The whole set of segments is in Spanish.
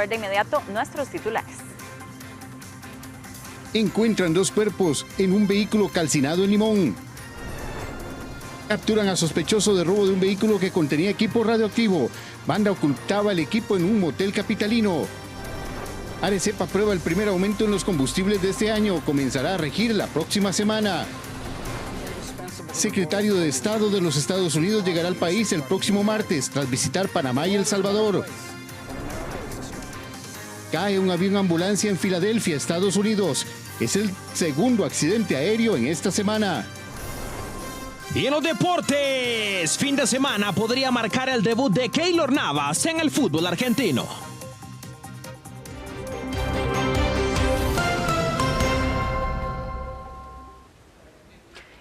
De inmediato, nuestros titulares. Encuentran 2 cuerpos en un vehículo calcinado en Limón. Capturan a sospechoso de robo de un vehículo que contenía equipo radioactivo. Banda ocultaba el equipo en un motel capitalino. Arecep aprueba el primer aumento en los combustibles de este año. Comenzará a regir la próxima semana. Secretario de Estado de los Estados Unidos llegará al país el próximo martes tras visitar Panamá y El Salvador. Cae un avión ambulancia en Filadelfia, Estados Unidos. Es el segundo accidente aéreo en esta semana. Y en los deportes, fin de semana podría marcar el debut de Keylor Navas en el fútbol argentino.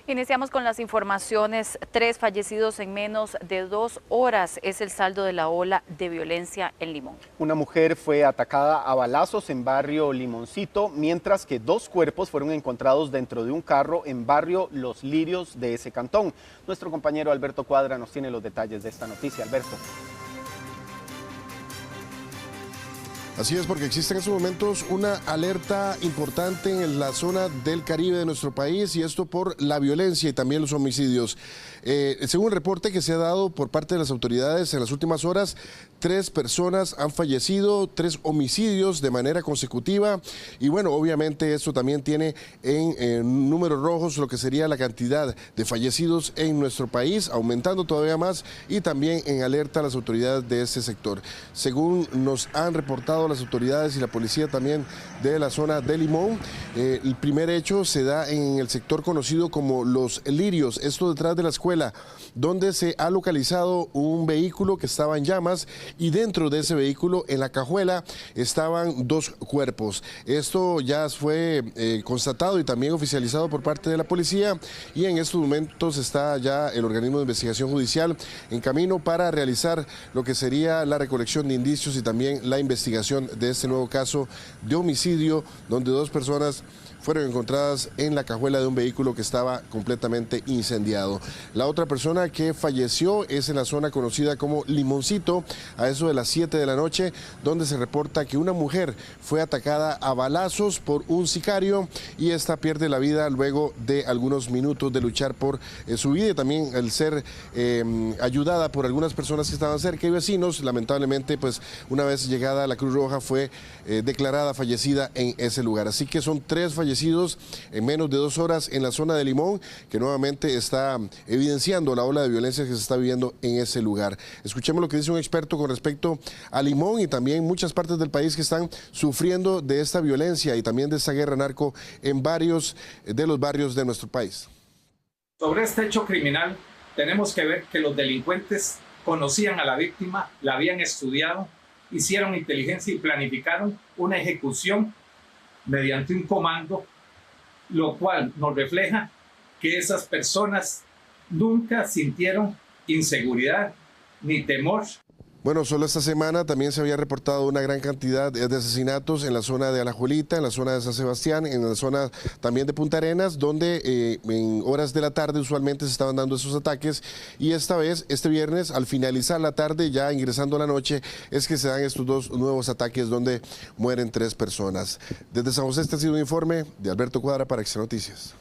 Iniciamos con las informaciones. 3 fallecidos en menos de 2 horas es el saldo de la ola de violencia en Limón. Una mujer fue atacada a balazos en barrio Limoncito, mientras que 2 cuerpos fueron encontrados dentro de un carro en barrio Los Lirios de ese cantón. Nuestro compañero Alberto Cuadra nos tiene los detalles de esta noticia. Alberto. Así es, porque existe en estos momentos una alerta importante en la zona del Caribe de nuestro país, y esto por la violencia y también los homicidios. Según el reporte que se ha dado por parte de las autoridades en las últimas horas, 3 personas han fallecido, 3 homicidios de manera consecutiva, y bueno, obviamente esto también tiene en números rojos lo que sería la cantidad de fallecidos en nuestro país, aumentando todavía más, y también en alerta a las autoridades de ese sector. Según nos han reportado las autoridades y la policía también de la zona de Limón, el primer hecho se da en el sector conocido como Los Lirios, esto detrás de la escuela, donde se ha localizado un vehículo que estaba en llamas, y dentro de ese vehículo, en la cajuela, estaban 2 cuerpos. Esto ya fue constatado y también oficializado por parte de la policía, y en estos momentos está ya el organismo de investigación judicial en camino para realizar lo que sería la recolección de indicios y también la investigación de este nuevo caso de homicidio, donde 2 personas fueron encontradas en la cajuela de un vehículo que estaba completamente incendiado. La otra persona que falleció es en la zona conocida como Limoncito, a eso de las 7 de la noche, donde se reporta que una mujer fue atacada a balazos por un sicario, y esta pierde la vida luego de algunos minutos de luchar por su vida, y también el ser ayudada por algunas personas que estaban cerca y vecinos. Lamentablemente, pues una vez llegada la Cruz Roja, fue declarada fallecida en ese lugar. Así que son 3 fallecidos en menos de 2 horas en la zona de Limón, que nuevamente está evidenciando la ola de violencia que se está viviendo en ese lugar. Escuchemos lo que dice un experto con respecto a Limón y también muchas partes del país que están sufriendo de esta violencia y también de esta guerra narco en varios de los barrios de nuestro país. Sobre este hecho criminal, tenemos que ver que los delincuentes conocían a la víctima, la habían estudiado, hicieron inteligencia y planificaron una ejecución mediante un comando, lo cual nos refleja que esas personas nunca sintieron inseguridad ni temor. Bueno, solo esta semana también se había reportado una gran cantidad de asesinatos en la zona de Alajuelita, en la zona de San Sebastián, en la zona también de Punta Arenas, donde en horas de la tarde usualmente se estaban dando esos ataques, y esta vez, este viernes, al finalizar la tarde, ya ingresando a la noche, es que se dan estos 2 nuevos ataques donde mueren 3 personas. Desde San José, este ha sido un informe de Alberto Cuadra para Extra Noticias.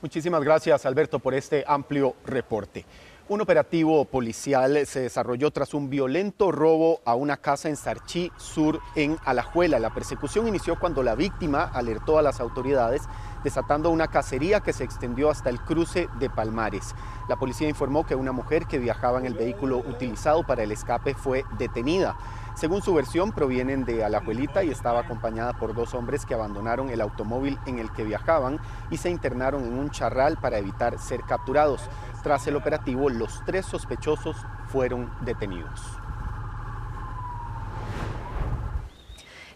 Muchísimas gracias, Alberto, por este amplio reporte. Un operativo policial se desarrolló tras un violento robo a una casa en Sarchí Sur, en Alajuela. La persecución inició cuando la víctima alertó a las autoridades, desatando una cacería que se extendió hasta el cruce de Palmares. La policía informó que una mujer que viajaba en el vehículo utilizado para el escape fue detenida. Según su versión, provienen de Alajuelita y estaba acompañada por 2 hombres que abandonaron el automóvil en el que viajaban y se internaron en un charral para evitar ser capturados. Tras el operativo, los 3 sospechosos fueron detenidos.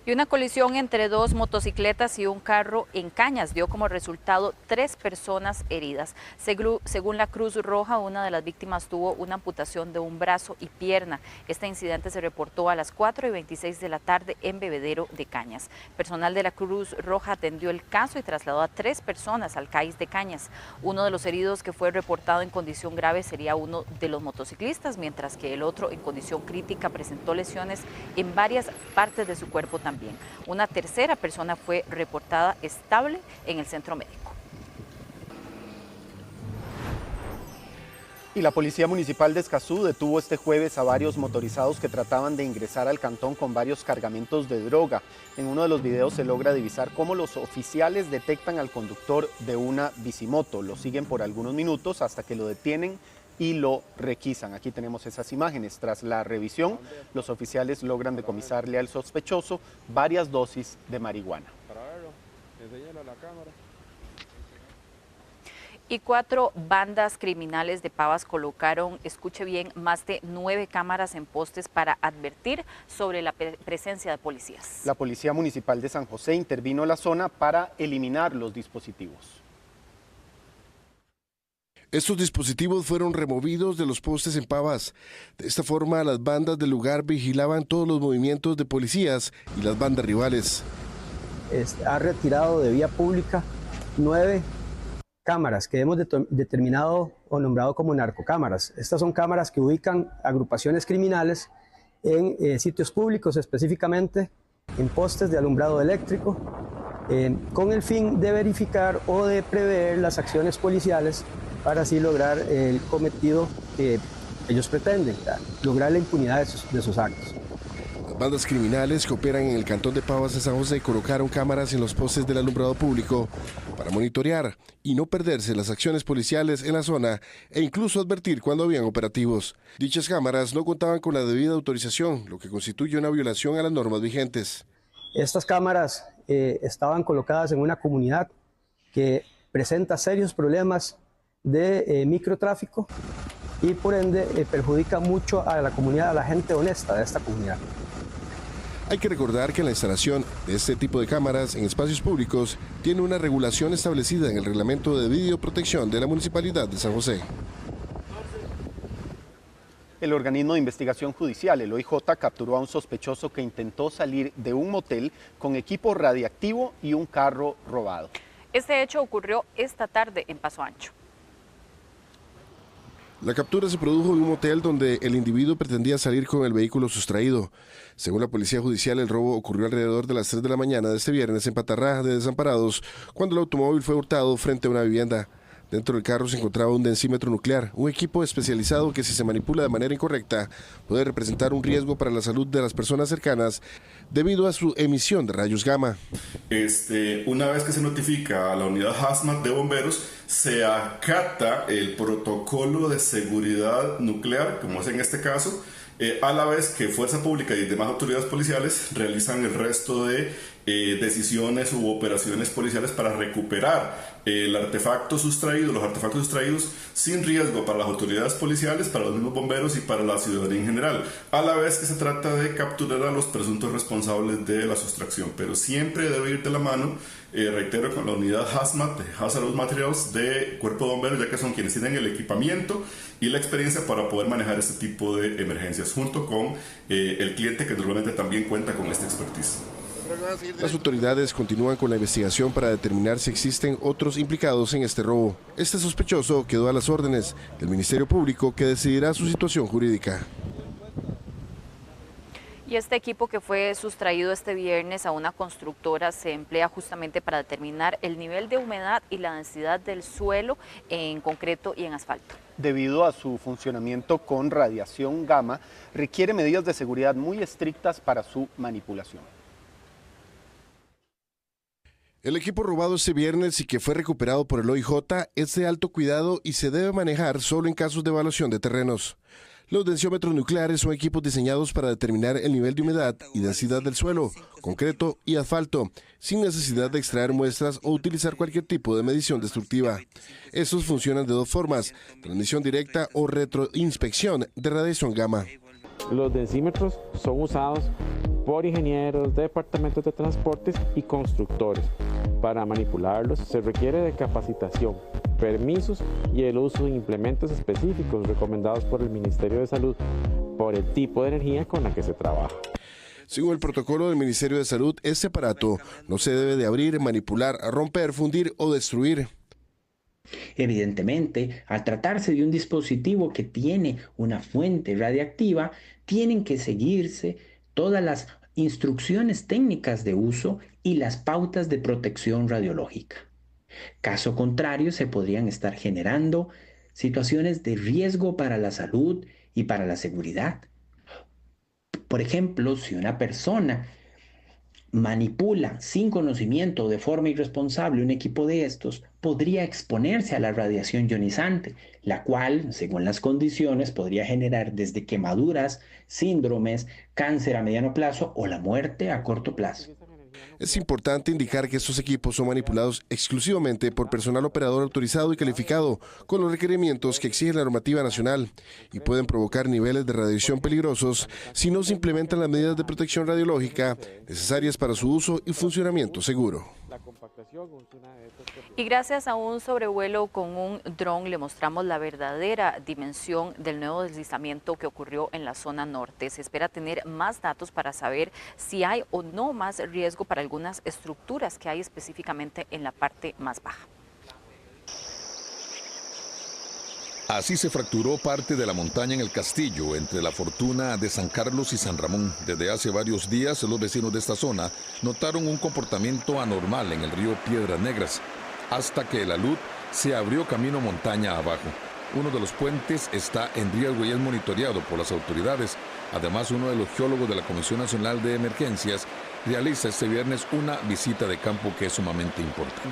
Y una colisión entre dos motocicletas y un carro en Cañas dio como resultado 3 personas heridas. Según la Cruz Roja, una de las víctimas tuvo una amputación de un brazo y pierna. Este incidente se reportó a las 4:26 de la tarde en Bebedero de Cañas. Personal de la Cruz Roja atendió el caso y trasladó a 3 personas al CAIS de Cañas. Uno de los heridos que fue reportado en condición grave sería uno de los motociclistas, mientras que el otro en condición crítica presentó lesiones en varias partes de su cuerpo también. Una tercera persona fue reportada estable en el centro médico. Y la Policía Municipal de Escazú detuvo este jueves a varios motorizados que trataban de ingresar al cantón con varios cargamentos de droga. En uno de los videos se logra divisar cómo los oficiales detectan al conductor de una bicimoto. Lo siguen por algunos minutos hasta que lo detienen y lo requisan. Aquí tenemos esas imágenes. Tras la revisión, los oficiales logran decomisarle al sospechoso varias dosis de marihuana. Y 4 bandas criminales de Pavas colocaron, escuche bien, más de 9 cámaras en postes para advertir sobre la presencia de policías. La Policía Municipal de San José intervino en la zona para eliminar los dispositivos. Estos dispositivos fueron removidos de los postes en Pavas. De esta forma, las bandas del lugar vigilaban todos los movimientos de policías y las bandas rivales. Ha retirado de vía pública 9 cámaras que hemos determinado o nombrado como narcocámaras. Estas son cámaras que ubican agrupaciones criminales en sitios públicos, específicamente en postes de alumbrado eléctrico, con el fin de verificar o de prever las acciones policiales para así lograr el cometido que ellos pretenden, lograr la impunidad de sus actos. Las bandas criminales que operan en el cantón de Pavas de San José colocaron cámaras en los postes del alumbrado público para monitorear y no perderse las acciones policiales en la zona e incluso advertir cuando habían operativos. Dichas cámaras no contaban con la debida autorización, lo que constituye una violación a las normas vigentes. Estas cámaras estaban colocadas en una comunidad que presenta serios problemas de microtráfico y por ende perjudica mucho a la comunidad, a la gente honesta de esta comunidad. Hay que recordar que la instalación de este tipo de cámaras en espacios públicos tiene una regulación establecida en el Reglamento de Videoprotección de la Municipalidad de San José. El organismo de investigación judicial, el OIJ, capturó a un sospechoso que intentó salir de un motel con equipo radiactivo y un carro robado. Este hecho ocurrió esta tarde en Paso Ancho. La captura se produjo en un motel donde el individuo pretendía salir con el vehículo sustraído. Según la Policía Judicial, el robo ocurrió alrededor de las 3 de la mañana de este viernes en Patarrá de Desamparados, cuando el automóvil fue hurtado frente a una vivienda. Dentro del carro se encontraba un densímetro nuclear, un equipo especializado que si se manipula de manera incorrecta puede representar un riesgo para la salud de las personas cercanas debido a su emisión de rayos gamma. Una vez que se notifica a la unidad HAZMAT de bomberos, se acata el protocolo de seguridad nuclear, como es en este caso, a la vez que Fuerza Pública y demás autoridades policiales realizan el resto de decisiones u operaciones policiales para recuperar el artefacto sustraído, los artefactos sustraídos sin riesgo para las autoridades policiales, para los mismos bomberos y para la ciudadanía en general, a la vez que se trata de capturar a los presuntos responsables de la sustracción, pero siempre debe ir de la mano, reitero, con la unidad HAZMAT, Hazardous Materials de Cuerpo de Bomberos, ya que son quienes tienen el equipamiento y la experiencia para poder manejar este tipo de emergencias, junto con el cliente que normalmente también cuenta con esta expertise. Las autoridades continúan con la investigación para determinar si existen otros implicados en este robo. Este sospechoso quedó a las órdenes del Ministerio Público, que decidirá su situación jurídica. Y este equipo que fue sustraído este viernes a una constructora se emplea justamente para determinar el nivel de humedad y la densidad del suelo en concreto y en asfalto. Debido a su funcionamiento con radiación gamma, requiere medidas de seguridad muy estrictas para su manipulación. El equipo robado este viernes y que fue recuperado por el OIJ es de alto cuidado y se debe manejar solo en casos de evaluación de terrenos. Los densiómetros nucleares son equipos diseñados para determinar el nivel de humedad y densidad del suelo, concreto y asfalto, sin necesidad de extraer muestras o utilizar cualquier tipo de medición destructiva. Estos funcionan de dos formas: transmisión directa o retroinspección de radiación gamma. Los densímetros son usados por ingenieros, departamentos de transportes y constructores. Para manipularlos se requiere de capacitación, permisos y el uso de implementos específicos recomendados por el Ministerio de Salud por el tipo de energía con la que se trabaja. Según el protocolo del Ministerio de Salud, este aparato no se debe de abrir, manipular, romper, fundir o destruir. Evidentemente, al tratarse de un dispositivo que tiene una fuente radiactiva, tienen que seguirse todas las instrucciones técnicas de uso y las pautas de protección radiológica. Caso contrario, se podrían estar generando situaciones de riesgo para la salud y para la seguridad. Por ejemplo, si una persona manipula sin conocimiento o de forma irresponsable un equipo de estos, podría exponerse a la radiación ionizante, la cual, según las condiciones, podría generar desde quemaduras, síndromes, cáncer a mediano plazo o la muerte a corto plazo. Es importante indicar que estos equipos son manipulados exclusivamente por personal operador autorizado y calificado, con los requerimientos que exige la normativa nacional, y pueden provocar niveles de radiación peligrosos si no se implementan las medidas de protección radiológica necesarias para su uso y funcionamiento seguro. Y gracias a un sobrevuelo con un dron le mostramos la verdadera dimensión del nuevo deslizamiento que ocurrió en la zona norte. Se espera tener más datos para saber si hay o no más riesgo para algunas estructuras que hay específicamente en la parte más baja. Así se fracturó parte de la montaña en el Castillo, entre La Fortuna de San Carlos y San Ramón. Desde hace varios días, los vecinos de esta zona notaron un comportamiento anormal en el río Piedras Negras, hasta que el alud se abrió camino montaña abajo. Uno de los puentes está en riesgo y es monitoreado por las autoridades. Además, uno de los geólogos de la Comisión Nacional de Emergencias realiza este viernes una visita de campo que es sumamente importante.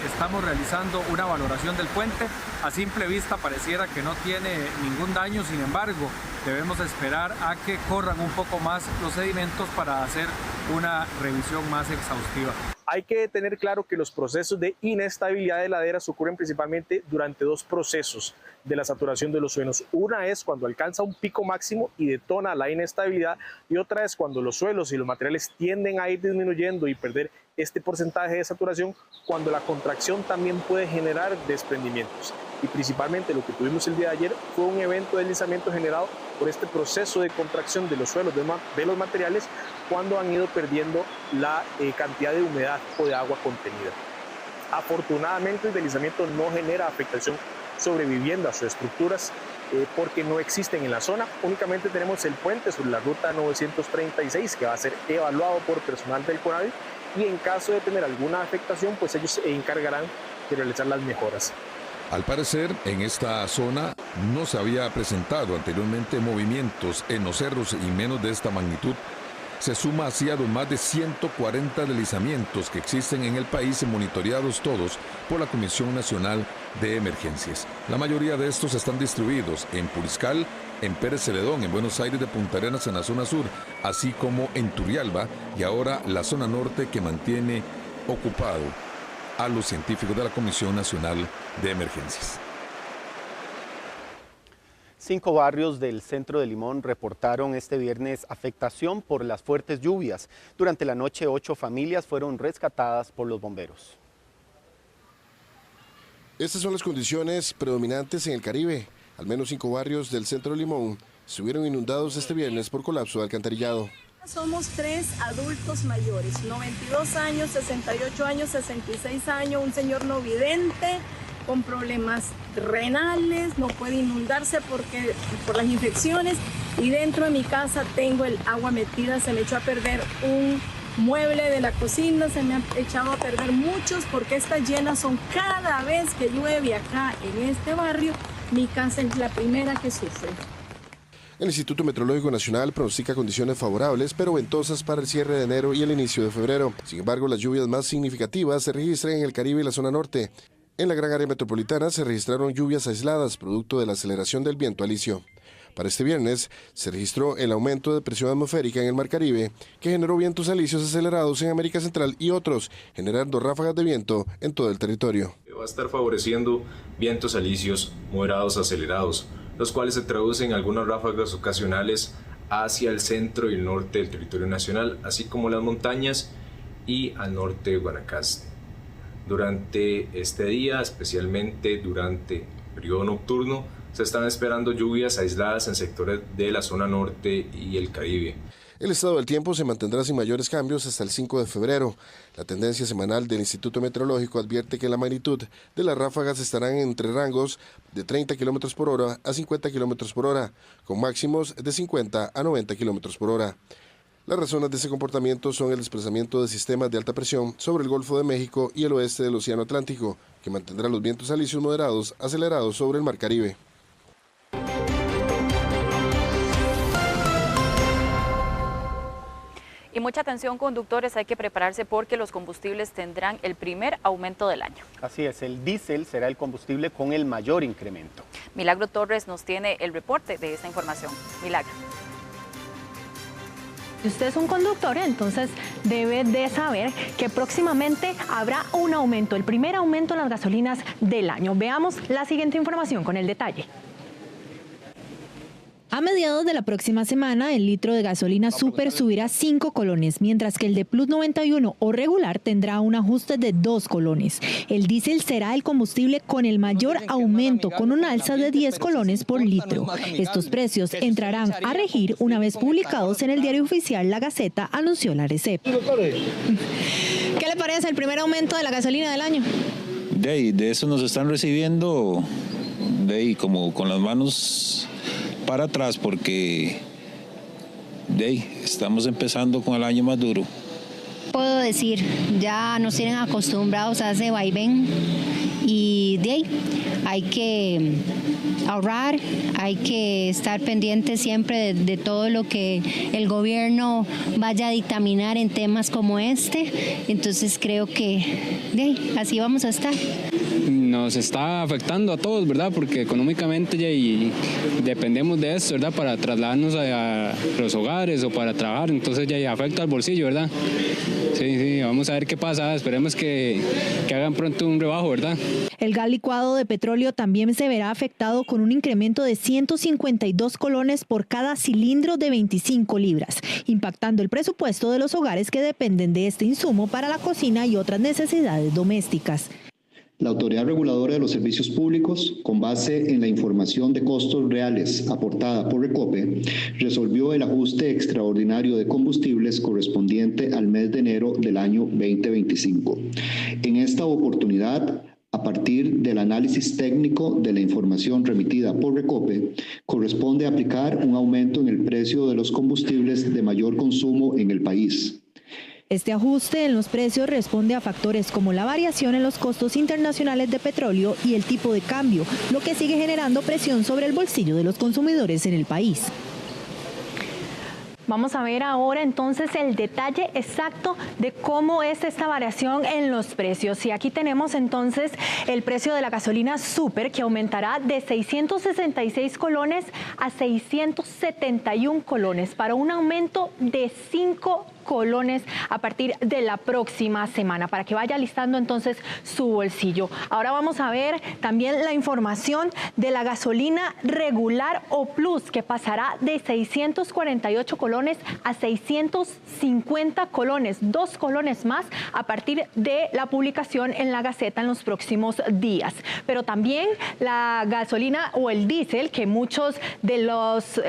Estamos realizando una valoración del puente. A simple vista pareciera que no tiene ningún daño, sin embargo, debemos esperar a que corran un poco más los sedimentos para hacer una revisión más exhaustiva. Hay que tener claro que los procesos de inestabilidad de laderas ocurren principalmente durante dos procesos de la saturación de los suelos. Una es cuando alcanza un pico máximo y detona la inestabilidad, y otra es cuando los suelos y los materiales tienden a ir disminuyendo y perder este porcentaje de saturación, cuando la contracción también puede generar desprendimientos. Y principalmente lo que tuvimos el día de ayer fue un evento de deslizamiento generado por este proceso de contracción de los suelos, de los materiales, cuando han ido perdiendo la cantidad de humedad o de agua contenida. Afortunadamente el deslizamiento no genera afectación sobre viviendas o estructuras porque no existen en la zona. Únicamente tenemos el puente sobre la ruta 936 que va a ser evaluado por personal del CONAVI, y en caso de tener alguna afectación, pues ellos se encargarán de realizar las mejoras. Al parecer, en esta zona no se había presentado anteriormente movimientos en los cerros y menos de esta magnitud. Se suma así a los más de 140 deslizamientos que existen en el país, monitoreados todos por la Comisión Nacional de Emergencias. La mayoría de estos están distribuidos en Puriscal, en Pérez Celedón, en Buenos Aires de Punta Arenas en la zona sur, así como en Turrialba y ahora la zona norte, que mantiene ocupado a los científicos de la Comisión Nacional de Emergencias. 5 barrios del centro de Limón reportaron este viernes afectación por las fuertes lluvias. Durante la noche, 8 familias fueron rescatadas por los bomberos. Estas son las condiciones predominantes en el Caribe. Al menos 5 barrios del centro de Limón estuvieron inundados este viernes por colapso de alcantarillado. Somos 3 adultos mayores, 92 años, 68 años, 66 años, un señor no vidente con problemas renales, no puede inundarse por las infecciones, y dentro de mi casa tengo el agua metida. Se me echó a perder un mueble de la cocina, se me han echado a perder muchos porque estas llenas son cada vez que llueve acá en este barrio. Mi casa es la primera que sufre. El Instituto Meteorológico Nacional pronostica condiciones favorables pero ventosas para el cierre de enero y el inicio de febrero. Sin embargo, las lluvias más significativas se registran en el Caribe y la zona norte. En la gran área metropolitana se registraron lluvias aisladas producto de la aceleración del viento alisio. Para este viernes se registró el aumento de presión atmosférica en el Mar Caribe, que generó vientos alisios acelerados en América Central y otros, generando ráfagas de viento en todo el territorio. Va a estar favoreciendo vientos alisios moderados acelerados, los cuales se traducen en algunas ráfagas ocasionales hacia el centro y el norte del territorio nacional, así como las montañas y al norte de Guanacaste. Durante este día, especialmente durante el periodo nocturno, se están esperando lluvias aisladas en sectores de la zona norte y el Caribe. El estado del tiempo se mantendrá sin mayores cambios hasta el 5 de febrero. La tendencia semanal del Instituto Meteorológico advierte que la magnitud de las ráfagas estarán entre rangos de 30 km por hora a 50 km por hora, con máximos de 50 a 90 km por hora. Las razones de ese comportamiento son el desplazamiento de sistemas de alta presión sobre el Golfo de México y el oeste del Océano Atlántico, que mantendrá los vientos alisios moderados acelerados sobre el Mar Caribe. Y mucha atención, conductores, hay que prepararse porque los combustibles tendrán el primer aumento del año. Así es, el diésel será el combustible con el mayor incremento. Milagro Torres nos tiene el reporte de esta información. Milagro. Si usted es un conductor, entonces debe de saber que próximamente habrá un aumento, el primer aumento en las gasolinas del año. Veamos la siguiente información con el detalle. A mediados de la próxima semana, el litro de gasolina Super subirá 5 colones, mientras que el de Plus 91 o regular tendrá un ajuste de 2 colones. El diésel será el combustible con el mayor aumento, con un alza de 10 colones por litro. Estos precios entrarán a regir una vez publicados en el diario oficial La Gaceta, anunció la ARECEP. ¿Qué le parece el primer aumento de la gasolina del año? De eso nos están recibiendo como con las manos para atrás, porque estamos empezando con el año más duro. Puedo decir, ya nos tienen acostumbrados a ese vaivén y hay que ahorrar, hay que estar pendiente siempre de todo lo que el gobierno vaya a dictaminar en temas como este. Entonces creo que así vamos a estar. Nos está afectando a todos, ¿verdad? Porque económicamente dependemos de esto, ¿verdad? Para trasladarnos a los hogares o para trabajar, entonces ya afecta al bolsillo, ¿verdad? Sí, vamos a ver qué pasa, esperemos que hagan pronto un rebajo, ¿verdad? El gas licuado de petróleo también se verá afectado con un incremento de 152 colones por cada cilindro de 25 libras, impactando el presupuesto de los hogares que dependen de este insumo para la cocina y otras necesidades domésticas. La Autoridad Reguladora de los Servicios Públicos, con base en la información de costos reales aportada por Recope, resolvió el ajuste extraordinario de combustibles correspondiente al mes de enero del año 2025. En esta oportunidad, a partir del análisis técnico de la información remitida por Recope, corresponde aplicar un aumento en el precio de los combustibles de mayor consumo en el país. Este ajuste en los precios responde a factores como la variación en los costos internacionales de petróleo y el tipo de cambio, lo que sigue generando presión sobre el bolsillo de los consumidores en el país. Vamos a ver ahora entonces el detalle exacto de cómo es esta variación en los precios. Y aquí tenemos entonces el precio de la gasolina Super, que aumentará de 666 colones a 671 colones para un aumento de 5 colones a partir de la próxima semana, para que vaya listando entonces su bolsillo. Ahora vamos a ver también la información de la gasolina regular o plus, que pasará de 648 colones a 650 colones, 2 colones más a partir de la publicación en la Gaceta en los próximos días. Pero también la gasolina o el diésel, que muchos de los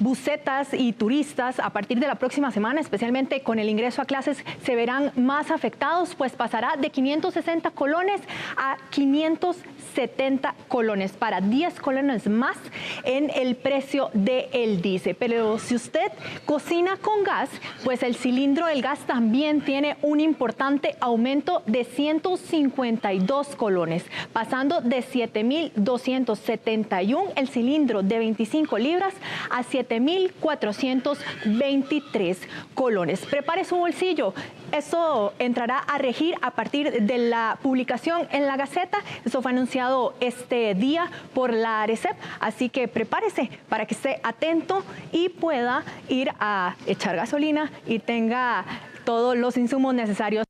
busetas y turistas a partir de la próxima semana, especialmente con el ingreso a clases, se verán más afectados, pues pasará de 560 colones a 570 colones, para 10 colones más en el precio del diésel. Pero si usted cocina con gas, pues el cilindro del gas también tiene un importante aumento de 152 colones, pasando de 7.271 el cilindro de 25 libras a 7.423 colones. Prepare su bolsillo. Eso entrará a regir a partir de la publicación en la Gaceta. Eso fue anunciado este día por la ARECEP, así que prepárese para que esté atento y pueda ir a echar gasolina y tenga todos los insumos necesarios.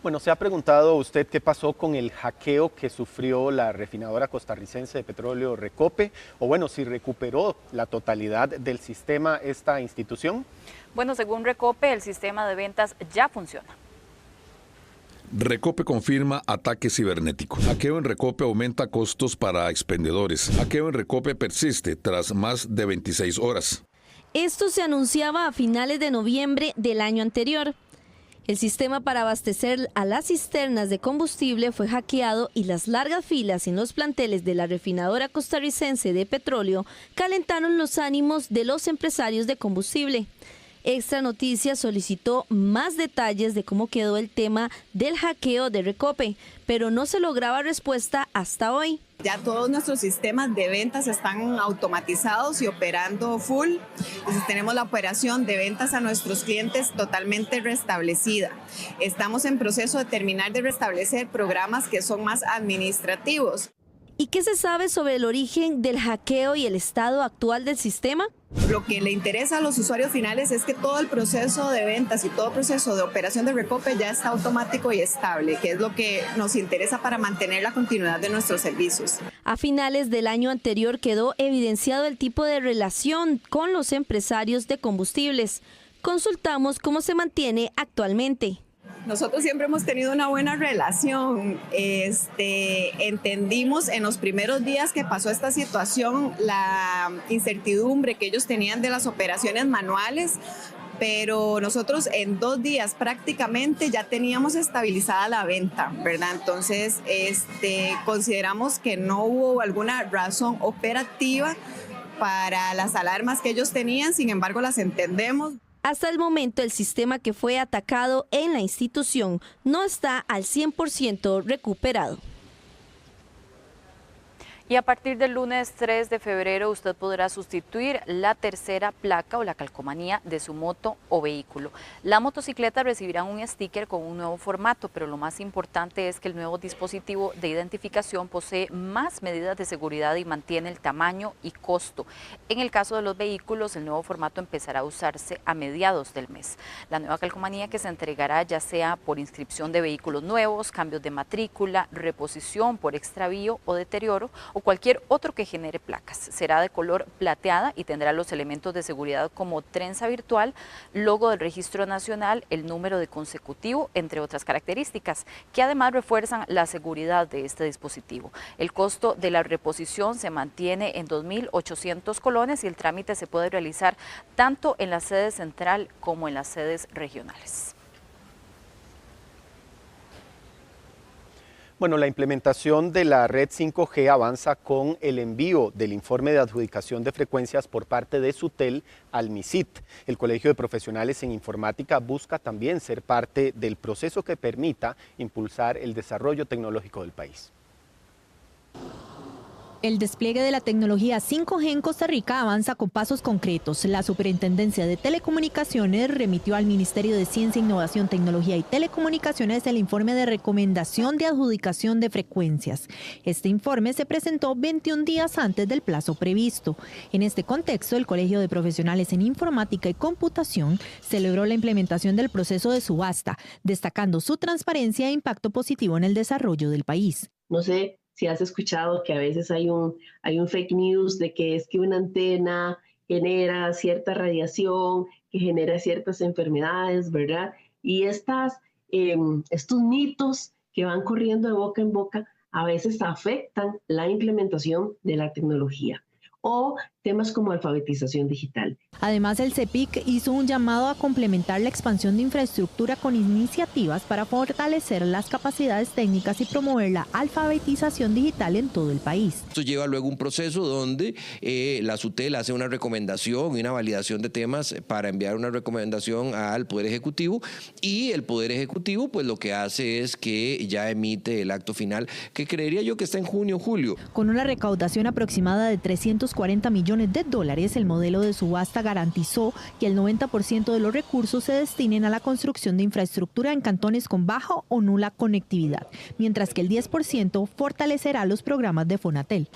Bueno, ¿se ha preguntado usted qué pasó con el hackeo que sufrió la refinadora costarricense de petróleo Recope? O bueno, si recuperó la totalidad del sistema esta institución. Bueno, según Recope, el sistema de ventas ya funciona. Recope confirma ataque cibernético. Hackeo en Recope aumenta costos para expendedores. Hackeo en Recope persiste tras más de 26 horas. Esto se anunciaba a finales de noviembre del año anterior. El sistema para abastecer a las cisternas de combustible fue hackeado y las largas filas en los planteles de la refinadora costarricense de petróleo calentaron los ánimos de los empresarios de combustible. Extra Noticias solicitó más detalles de cómo quedó el tema del hackeo de Recope, pero no se lograba respuesta hasta hoy. Ya todos nuestros sistemas de ventas están automatizados y operando full. Entonces tenemos la operación de ventas a nuestros clientes totalmente restablecida. Estamos en proceso de terminar de restablecer programas que son más administrativos. ¿Y qué se sabe sobre el origen del hackeo y el estado actual del sistema? Lo que le interesa a los usuarios finales es que todo el proceso de ventas y todo el proceso de operación de Recope ya está automático y estable, que es lo que nos interesa para mantener la continuidad de nuestros servicios. A finales del año anterior quedó evidenciado el tipo de relación con los empresarios de combustibles. Consultamos cómo se mantiene actualmente. Nosotros siempre hemos tenido una buena relación. Entendimos en los primeros días que pasó esta situación la incertidumbre que ellos tenían de las operaciones manuales, pero nosotros en 2 días prácticamente ya teníamos estabilizada la venta, ¿verdad? Entonces, consideramos que no hubo alguna razón operativa para las alarmas que ellos tenían, sin embargo las entendemos. Hasta el momento, el sistema que fue atacado en la institución no está al 100% recuperado. Y a partir del lunes 3 de febrero usted podrá sustituir la tercera placa o la calcomanía de su moto o vehículo. La motocicleta recibirá un sticker con un nuevo formato, pero lo más importante es que el nuevo dispositivo de identificación posee más medidas de seguridad y mantiene el tamaño y costo. En el caso de los vehículos, el nuevo formato empezará a usarse a mediados del mes. La nueva calcomanía que se entregará ya sea por inscripción de vehículos nuevos, cambios de matrícula, reposición por extravío o deterioro, o cualquier otro que genere placas. Será de color plateada y tendrá los elementos de seguridad como trenza virtual, logo del Registro Nacional, el número de consecutivo, entre otras características, que además refuerzan la seguridad de este dispositivo. El costo de la reposición se mantiene en 2.800 colones y el trámite se puede realizar tanto en la sede central como en las sedes regionales. Bueno, la implementación de la red 5G avanza con el envío del informe de adjudicación de frecuencias por parte de SUTEL al MISIT. El Colegio de Profesionales en Informática busca también ser parte del proceso que permita impulsar el desarrollo tecnológico del país. El despliegue de la tecnología 5G en Costa Rica avanza con pasos concretos. La Superintendencia de Telecomunicaciones remitió al Ministerio de Ciencia, Innovación, Tecnología y Telecomunicaciones el informe de recomendación de adjudicación de frecuencias. Este informe se presentó 21 días antes del plazo previsto. En este contexto, el Colegio de Profesionales en Informática y Computación celebró la implementación del proceso de subasta, destacando su transparencia e impacto positivo en el desarrollo del país. No sé si has escuchado que a veces hay un fake news de que es que una antena genera cierta radiación, que genera ciertas enfermedades, ¿verdad? Y estos mitos que van corriendo de boca en boca a veces afectan la implementación de la tecnología o temas como alfabetización digital. Además, el CEPIC hizo un llamado a complementar la expansión de infraestructura con iniciativas para fortalecer las capacidades técnicas y promover la alfabetización digital en todo el país. Esto lleva luego un proceso donde la SUTEL hace una recomendación y una validación de temas para enviar una recomendación al Poder Ejecutivo, y el Poder Ejecutivo pues lo que hace es que ya emite el acto final, que creería yo que está en junio o julio. Con una recaudación aproximada de 340 millones de dólares, el modelo de subasta garantizó que el 90% de los recursos se destinen a la construcción de infraestructura en cantones con baja o nula conectividad, mientras que el 10% fortalecerá los programas de Fonatel.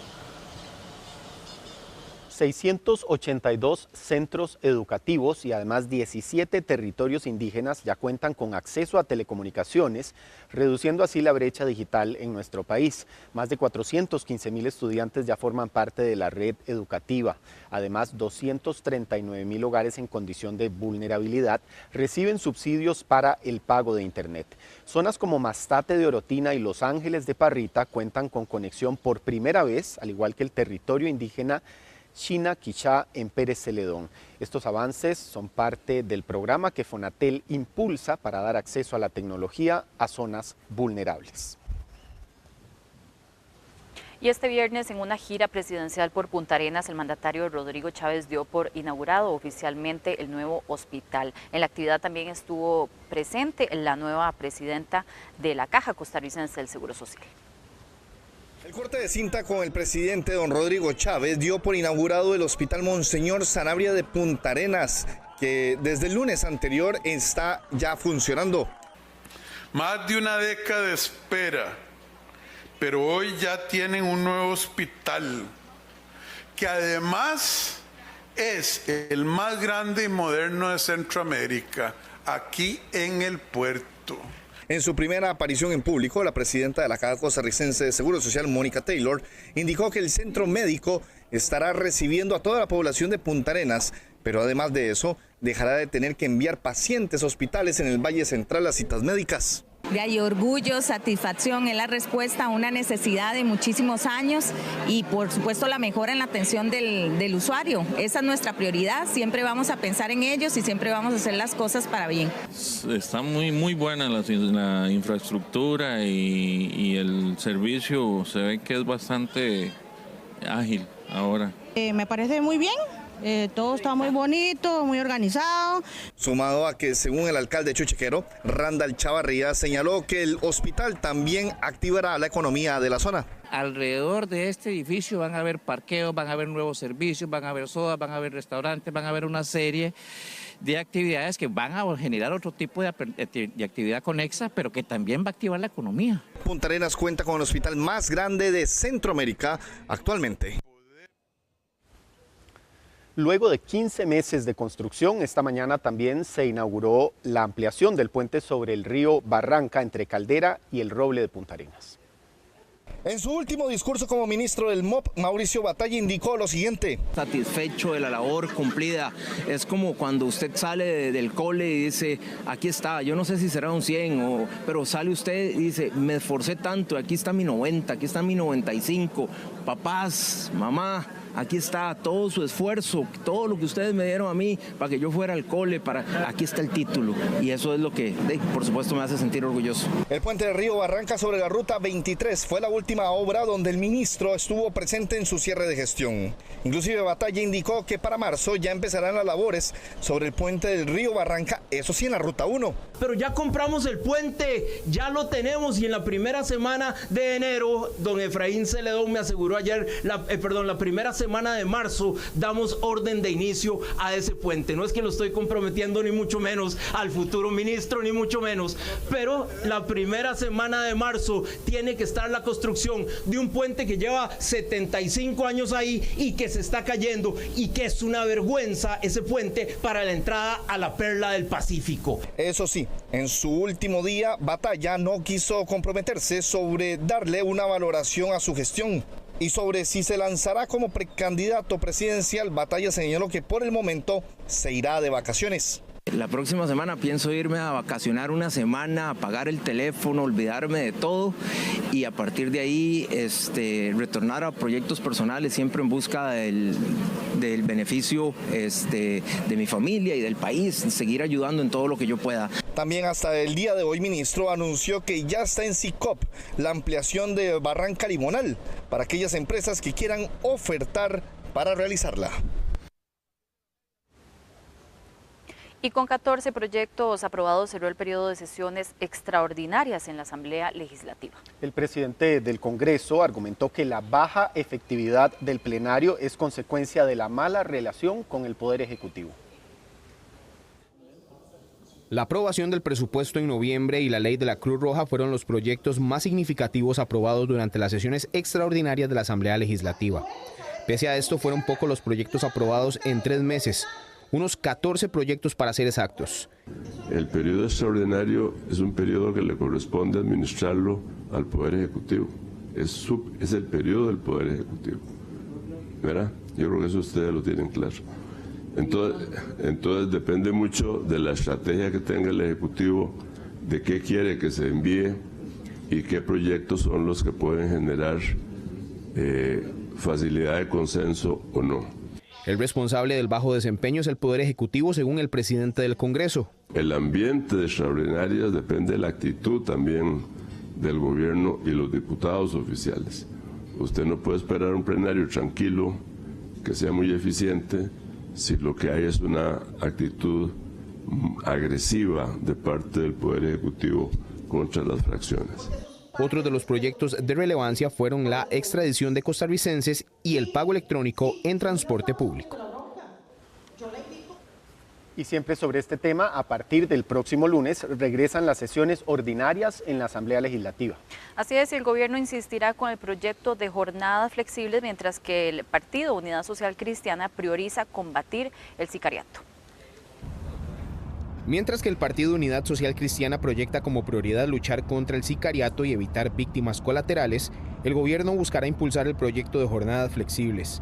682 centros educativos y además 17 territorios indígenas ya cuentan con acceso a telecomunicaciones, reduciendo así la brecha digital en nuestro país. Más de 415.000 estudiantes ya forman parte de la red educativa. Además, 239.000 hogares en condición de vulnerabilidad reciben subsidios para el pago de Internet. Zonas como Mastate de Orotina y Los Ángeles de Parrita cuentan con conexión por primera vez, al igual que el territorio indígena China Quichá en Pérez Celedón. Estos avances son parte del programa que Fonatel impulsa para dar acceso a la tecnología a zonas vulnerables. Y este viernes, en una gira presidencial por Punta Arenas, el mandatario Rodrigo Chávez dio por inaugurado oficialmente el nuevo hospital. En la actividad también estuvo presente la nueva presidenta de la Caja Costarricense del Seguro Social. El corte de cinta con el presidente don Rodrigo Chávez dio por inaugurado el Hospital Monseñor Sanabria de Punta Arenas, que desde el lunes anterior está ya funcionando. Más de una década de espera, pero hoy ya tienen un nuevo hospital, que además es el más grande y moderno de Centroamérica, aquí en el puerto. En su primera aparición en público, la presidenta de la Caja Costarricense de Seguro Social, Mónica Taylor, indicó que el centro médico estará recibiendo a toda la población de Punta Arenas, pero además de eso, dejará de tener que enviar pacientes a hospitales en el Valle Central a citas médicas. Hay orgullo, satisfacción, es la respuesta a una necesidad de muchísimos años y por supuesto la mejora en la atención del usuario. Esa es nuestra prioridad, siempre vamos a pensar en ellos y siempre vamos a hacer las cosas para bien. Está muy buena la infraestructura y el servicio se ve que es bastante ágil ahora. Me parece muy bien. Todo está muy bonito, muy organizado. Sumado a que, según el alcalde chuchequero, Randall Chavarría, señaló que el hospital también activará la economía de la zona. Alrededor de este edificio van a haber parqueos, van a haber nuevos servicios, van a haber sodas, van a haber restaurantes, van a haber una serie de actividades que van a generar otro tipo de actividad conexa, pero que también va a activar la economía. Punta Arenas cuenta con el hospital más grande de Centroamérica actualmente. Luego de 15 meses de construcción, esta mañana también se inauguró la ampliación del puente sobre el río Barranca entre Caldera y el Roble de Punta Arenas. En su último discurso como ministro del MOP, Mauricio Batalla indicó lo siguiente. Satisfecho de la labor cumplida. Es como cuando usted sale del cole y dice, aquí está, yo no sé si será un 100, pero sale usted y dice, me esforcé tanto, aquí está mi 90, aquí está mi 95. Papás, mamá, aquí está todo su esfuerzo, todo lo que ustedes me dieron a mí para que yo fuera al cole, aquí está el título. Y eso es lo que, por supuesto, me hace sentir orgulloso. El puente del río Barranca sobre la ruta 23 fue la última obra donde el ministro estuvo presente en su cierre de gestión. Inclusive Batalla indicó que para marzo ya empezarán las labores sobre el puente del río Barranca, eso sí en la ruta 1. Pero ya compramos el puente, ya lo tenemos y en la primera semana de enero, don Efraín Celedón me aseguró ayer, la primera semana de marzo damos orden de inicio a ese puente. No es que lo estoy comprometiendo ni mucho menos al futuro ministro, ni mucho menos, pero la primera semana de marzo tiene que estar la construcción de un puente que lleva 75 años ahí y que se está cayendo y que es una vergüenza ese puente para la entrada a la perla del Pacífico. Eso sí, en su último día, Batalla no quiso comprometerse sobre darle una valoración a su gestión. Y sobre si se lanzará como precandidato presidencial, Batalla señaló que por el momento se irá de vacaciones. La próxima semana pienso irme a vacacionar una semana, apagar el teléfono, olvidarme de todo y a partir de ahí retornar a proyectos personales siempre en busca del beneficio de mi familia y del país, seguir ayudando en todo lo que yo pueda. También hasta el día de hoy, ministro anunció que ya está en SICOP la ampliación de Barranca Limonal para aquellas empresas que quieran ofertar para realizarla. Y con 14 proyectos aprobados cerró el periodo de sesiones extraordinarias en la Asamblea Legislativa. El presidente del Congreso argumentó que la baja efectividad del plenario es consecuencia de la mala relación con el Poder Ejecutivo. La aprobación del presupuesto en noviembre y la ley de la Cruz Roja fueron los proyectos más significativos aprobados durante las sesiones extraordinarias de la Asamblea Legislativa. Pese a esto, fueron pocos los proyectos aprobados en 3 meses, unos 14 proyectos para ser exactos. El periodo extraordinario es un periodo que le corresponde administrarlo al Poder Ejecutivo. Es el periodo del Poder Ejecutivo, ¿verdad? Yo creo que eso ustedes lo tienen claro. Entonces depende mucho de la estrategia que tenga el Ejecutivo, de qué quiere que se envíe y qué proyectos son los que pueden generar facilidad de consenso o no. El responsable del bajo desempeño es el Poder Ejecutivo, según el presidente del Congreso. El ambiente de extraordinarias depende de la actitud también del gobierno y los diputados oficiales. Usted no puede esperar un plenario tranquilo, que sea muy eficiente, si lo que hay es una actitud agresiva de parte del Poder Ejecutivo contra las fracciones. Otros de los proyectos de relevancia fueron la extradición de costarricenses y el pago electrónico en transporte público. Y siempre sobre este tema, a partir del próximo lunes regresan las sesiones ordinarias en la Asamblea Legislativa. Así es, el gobierno insistirá con el proyecto de jornadas flexibles, mientras que el Partido Unidad Social Cristiana prioriza combatir el sicariato. Mientras que el Partido Unidad Social Cristiana proyecta como prioridad luchar contra el sicariato y evitar víctimas colaterales, el gobierno buscará impulsar el proyecto de jornadas flexibles.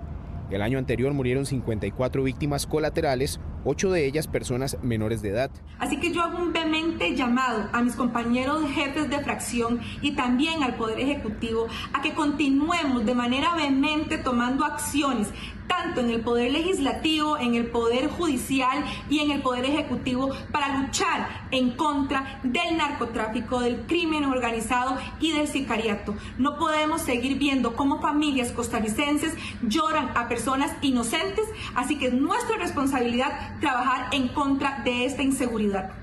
El año anterior murieron 54 víctimas colaterales, 8 de ellas personas menores de edad. Así que yo hago un vehemente llamado a mis compañeros jefes de fracción y también al Poder Ejecutivo a que continuemos de manera vehemente tomando acciones, tanto en el Poder Legislativo, en el Poder Judicial y en el Poder Ejecutivo, para luchar en contra del narcotráfico, del crimen organizado y del sicariato. No podemos seguir viendo cómo familias costarricenses lloran a personas inocentes, así que es nuestra responsabilidad trabajar en contra de esta inseguridad.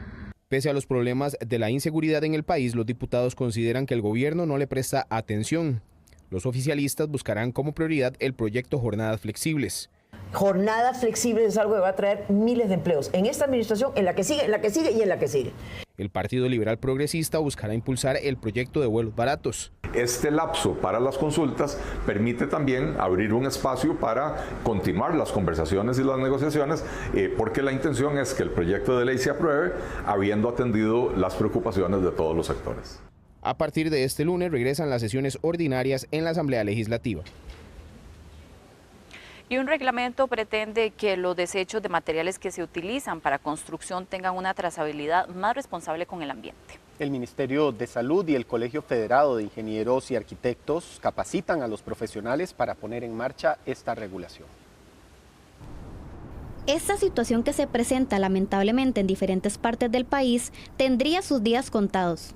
Pese a los problemas de la inseguridad en el país, los diputados consideran que el gobierno no le presta atención. Los oficialistas buscarán como prioridad el proyecto Jornadas Flexibles. Jornadas flexibles es algo que va a traer miles de empleos en esta administración, en la que sigue, en la que sigue y en la que sigue. El Partido Liberal Progresista buscará impulsar el proyecto de vuelos baratos. Este lapso para las consultas permite también abrir un espacio para continuar las conversaciones y las negociaciones, porque la intención es que el proyecto de ley se apruebe habiendo atendido las preocupaciones de todos los sectores. A partir de este lunes regresan las sesiones ordinarias en la Asamblea Legislativa. Y un reglamento pretende que los desechos de materiales que se utilizan para construcción tengan una trazabilidad más responsable con el ambiente. El Ministerio de Salud y el Colegio Federado de Ingenieros y Arquitectos capacitan a los profesionales para poner en marcha esta regulación. Esta situación que se presenta lamentablemente en diferentes partes del país tendría sus días contados.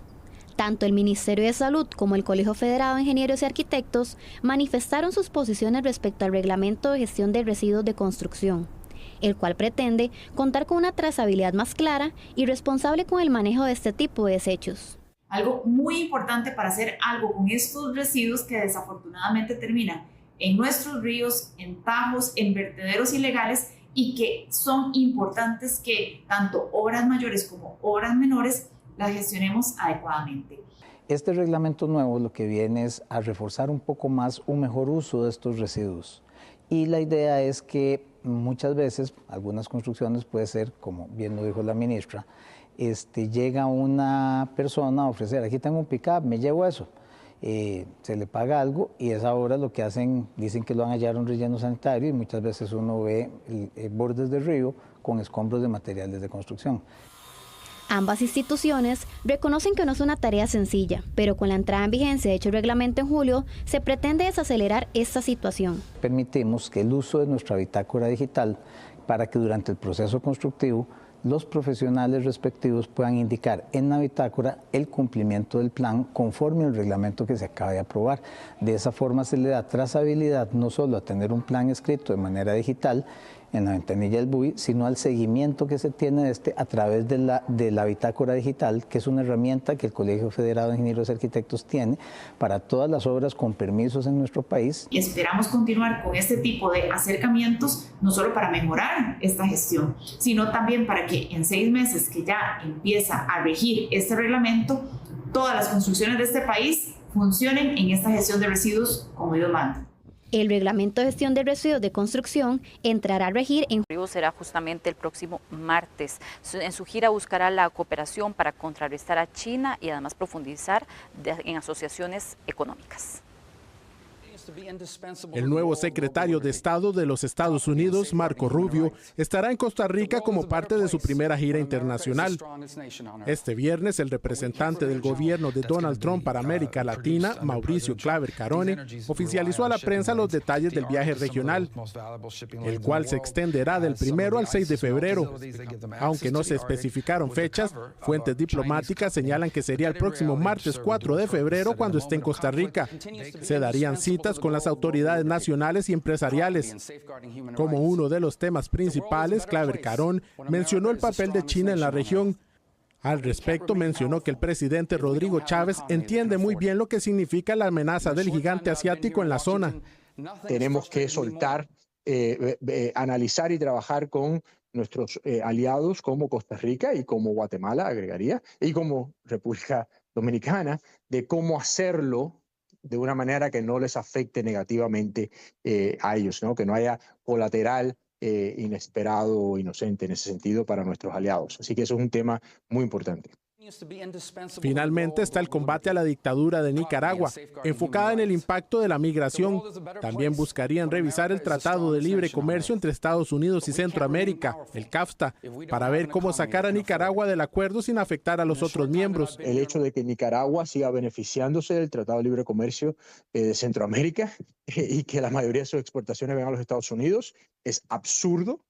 Tanto el Ministerio de Salud como el Colegio Federado de Ingenieros y Arquitectos manifestaron sus posiciones respecto al Reglamento de Gestión de Residuos de Construcción, el cual pretende contar con una trazabilidad más clara y responsable con el manejo de este tipo de desechos. Algo muy importante para hacer algo con estos residuos que desafortunadamente terminan en nuestros ríos, en tajos, en vertederos ilegales, y que son importantes que tanto obras mayores como obras menores las gestionemos adecuadamente. Este reglamento nuevo lo que viene es a reforzar un poco más un mejor uso de estos residuos. Y la idea es que muchas veces, algunas construcciones puede ser, como bien lo dijo la ministra, llega una persona a ofrecer, aquí tengo un pick-up, me llevo eso. Se le paga algo y es ahora lo que hacen, dicen que lo van a hallar a un relleno sanitario y muchas veces uno ve bordes de río con escombros de materiales de construcción. Ambas instituciones reconocen que no es una tarea sencilla, pero con la entrada en vigencia de dicho reglamento en julio, se pretende desacelerar esta situación. Permitimos que el uso de nuestra bitácora digital para que durante el proceso constructivo los profesionales respectivos puedan indicar en la bitácora el cumplimiento del plan conforme al reglamento que se acaba de aprobar. De esa forma se le da trazabilidad no solo a tener un plan escrito de manera digital en la ventanilla del BUI, sino al seguimiento que se tiene a través de la bitácora digital, que es una herramienta que el Colegio Federado de Ingenieros y Arquitectos tiene para todas las obras con permisos en nuestro país. Y esperamos continuar con este tipo de acercamientos, no solo para mejorar esta gestión, sino también para que en 6 meses que ya empieza a regir este reglamento, todas las construcciones de este país funcionen en esta gestión de residuos como Dios manda. El reglamento de gestión de residuos de construcción entrará a regir en julio. Será justamente el próximo martes. En su gira buscará la cooperación para contrarrestar a China y además profundizar en asociaciones económicas. El nuevo secretario de Estado de los Estados Unidos, Marco Rubio, estará en Costa Rica como parte de su primera gira internacional. Este viernes, el representante del gobierno de Donald Trump para América Latina, Mauricio Claver Carone, oficializó a la prensa los detalles del viaje regional, el cual se extenderá del 1 al 6 de febrero. Aunque no se especificaron fechas, fuentes diplomáticas señalan que sería el próximo martes 4 de febrero cuando esté en Costa Rica. Se darían citas con las autoridades nacionales y empresariales. Como uno de los temas principales, Claver Carone mencionó el papel de China en la región. Al respecto, mencionó que el presidente Rodrigo Chávez entiende muy bien lo que significa la amenaza del gigante asiático en la zona. Tenemos que soltar, analizar y trabajar con nuestros aliados como Costa Rica y como Guatemala, agregaría, y como República Dominicana, de cómo hacerlo de una manera que no les afecte negativamente a ellos, ¿no? Que no haya colateral inesperado o inocente en ese sentido para nuestros aliados. Así que eso es un tema muy importante. Finalmente está el combate a la dictadura de Nicaragua, enfocada en el impacto de la migración. También buscarían revisar el Tratado de Libre Comercio entre Estados Unidos y Centroamérica, el CAFTA, para ver cómo sacar a Nicaragua del acuerdo sin afectar a los otros miembros. El hecho de que Nicaragua siga beneficiándose del Tratado de Libre Comercio de Centroamérica y que la mayoría de sus exportaciones vengan a los Estados Unidos es absurdo,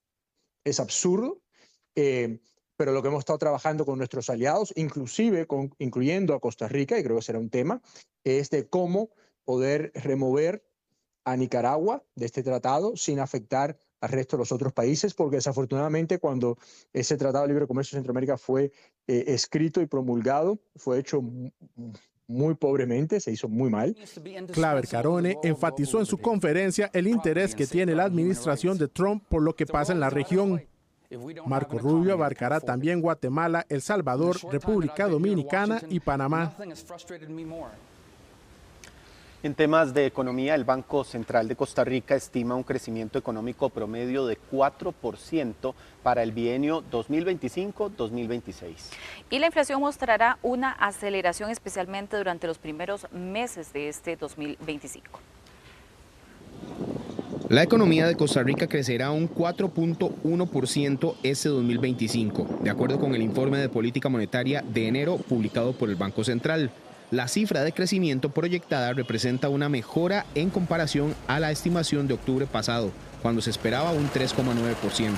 pero lo que hemos estado trabajando con nuestros aliados, incluyendo a Costa Rica, y creo que será un tema, es de cómo poder remover a Nicaragua de este tratado sin afectar al resto de los otros países, porque desafortunadamente cuando ese Tratado de Libre Comercio de Centroamérica fue escrito y promulgado, fue hecho muy pobremente, se hizo muy mal. Claver Carone enfatizó en su conferencia el interés que tiene la administración de Trump por lo que pasa en la región. Marco Rubio abarcará también Guatemala, El Salvador, República Dominicana y Panamá. En temas de economía, el Banco Central de Costa Rica estima un crecimiento económico promedio de 4% para el bienio 2025-2026. Y la inflación mostrará una aceleración especialmente durante los primeros meses de este 2025. La economía de Costa Rica crecerá un 4.1% este 2025, de acuerdo con el informe de política monetaria de enero publicado por el Banco Central. La cifra de crecimiento proyectada representa una mejora en comparación a la estimación de octubre pasado, cuando se esperaba un 3.9%.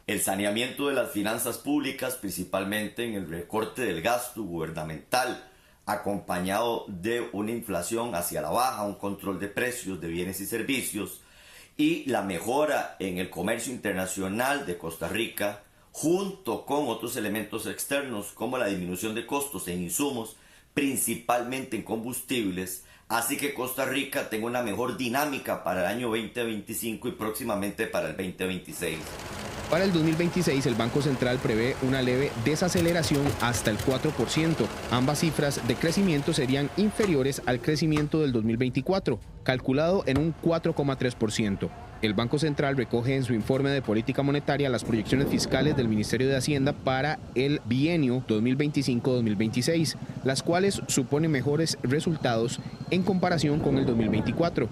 El saneamiento de las finanzas públicas, principalmente en el recorte del gasto gubernamental, acompañado de una inflación hacia la baja, un control de precios de bienes y servicios y la mejora en el comercio internacional de Costa Rica, junto con otros elementos externos como la disminución de costos en insumos, principalmente en combustibles, así que Costa Rica tenga una mejor dinámica para el año 2025 y próximamente para el 2026. Para el 2026, el Banco Central prevé una leve desaceleración hasta el 4%. Ambas cifras de crecimiento serían inferiores al crecimiento del 2024, calculado en un 4,3%. El Banco Central recoge en su informe de política monetaria las proyecciones fiscales del Ministerio de Hacienda para el bienio 2025-2026, las cuales suponen mejores resultados en comparación con el 2024.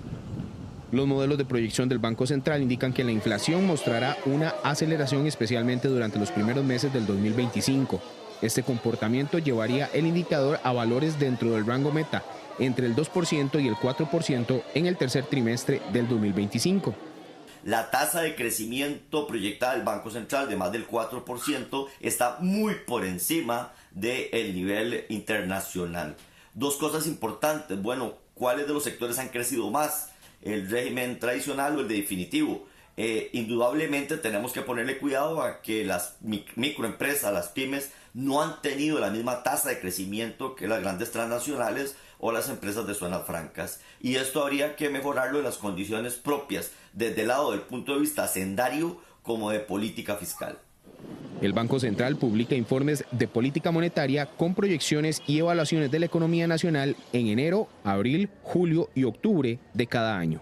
Los modelos de proyección del Banco Central indican que la inflación mostrará una aceleración especialmente durante los primeros meses del 2025. Este comportamiento llevaría el indicador a valores dentro del rango meta, entre el 2% y el 4% en el tercer trimestre del 2025. La tasa de crecimiento proyectada del Banco Central de más del 4% está muy por encima del nivel internacional. Dos cosas importantes. Bueno, ¿cuáles de los sectores han crecido más? ¿El régimen tradicional o el de definitivo? Indudablemente tenemos que ponerle cuidado a que las microempresas, las pymes, no han tenido la misma tasa de crecimiento que las grandes transnacionales o las empresas de zonas francas. Y esto habría que mejorarlo en las condiciones propias, desde el lado del punto de vista hacendario como de política fiscal. El Banco Central publica informes de política monetaria con proyecciones y evaluaciones de la economía nacional en enero, abril, julio y octubre de cada año.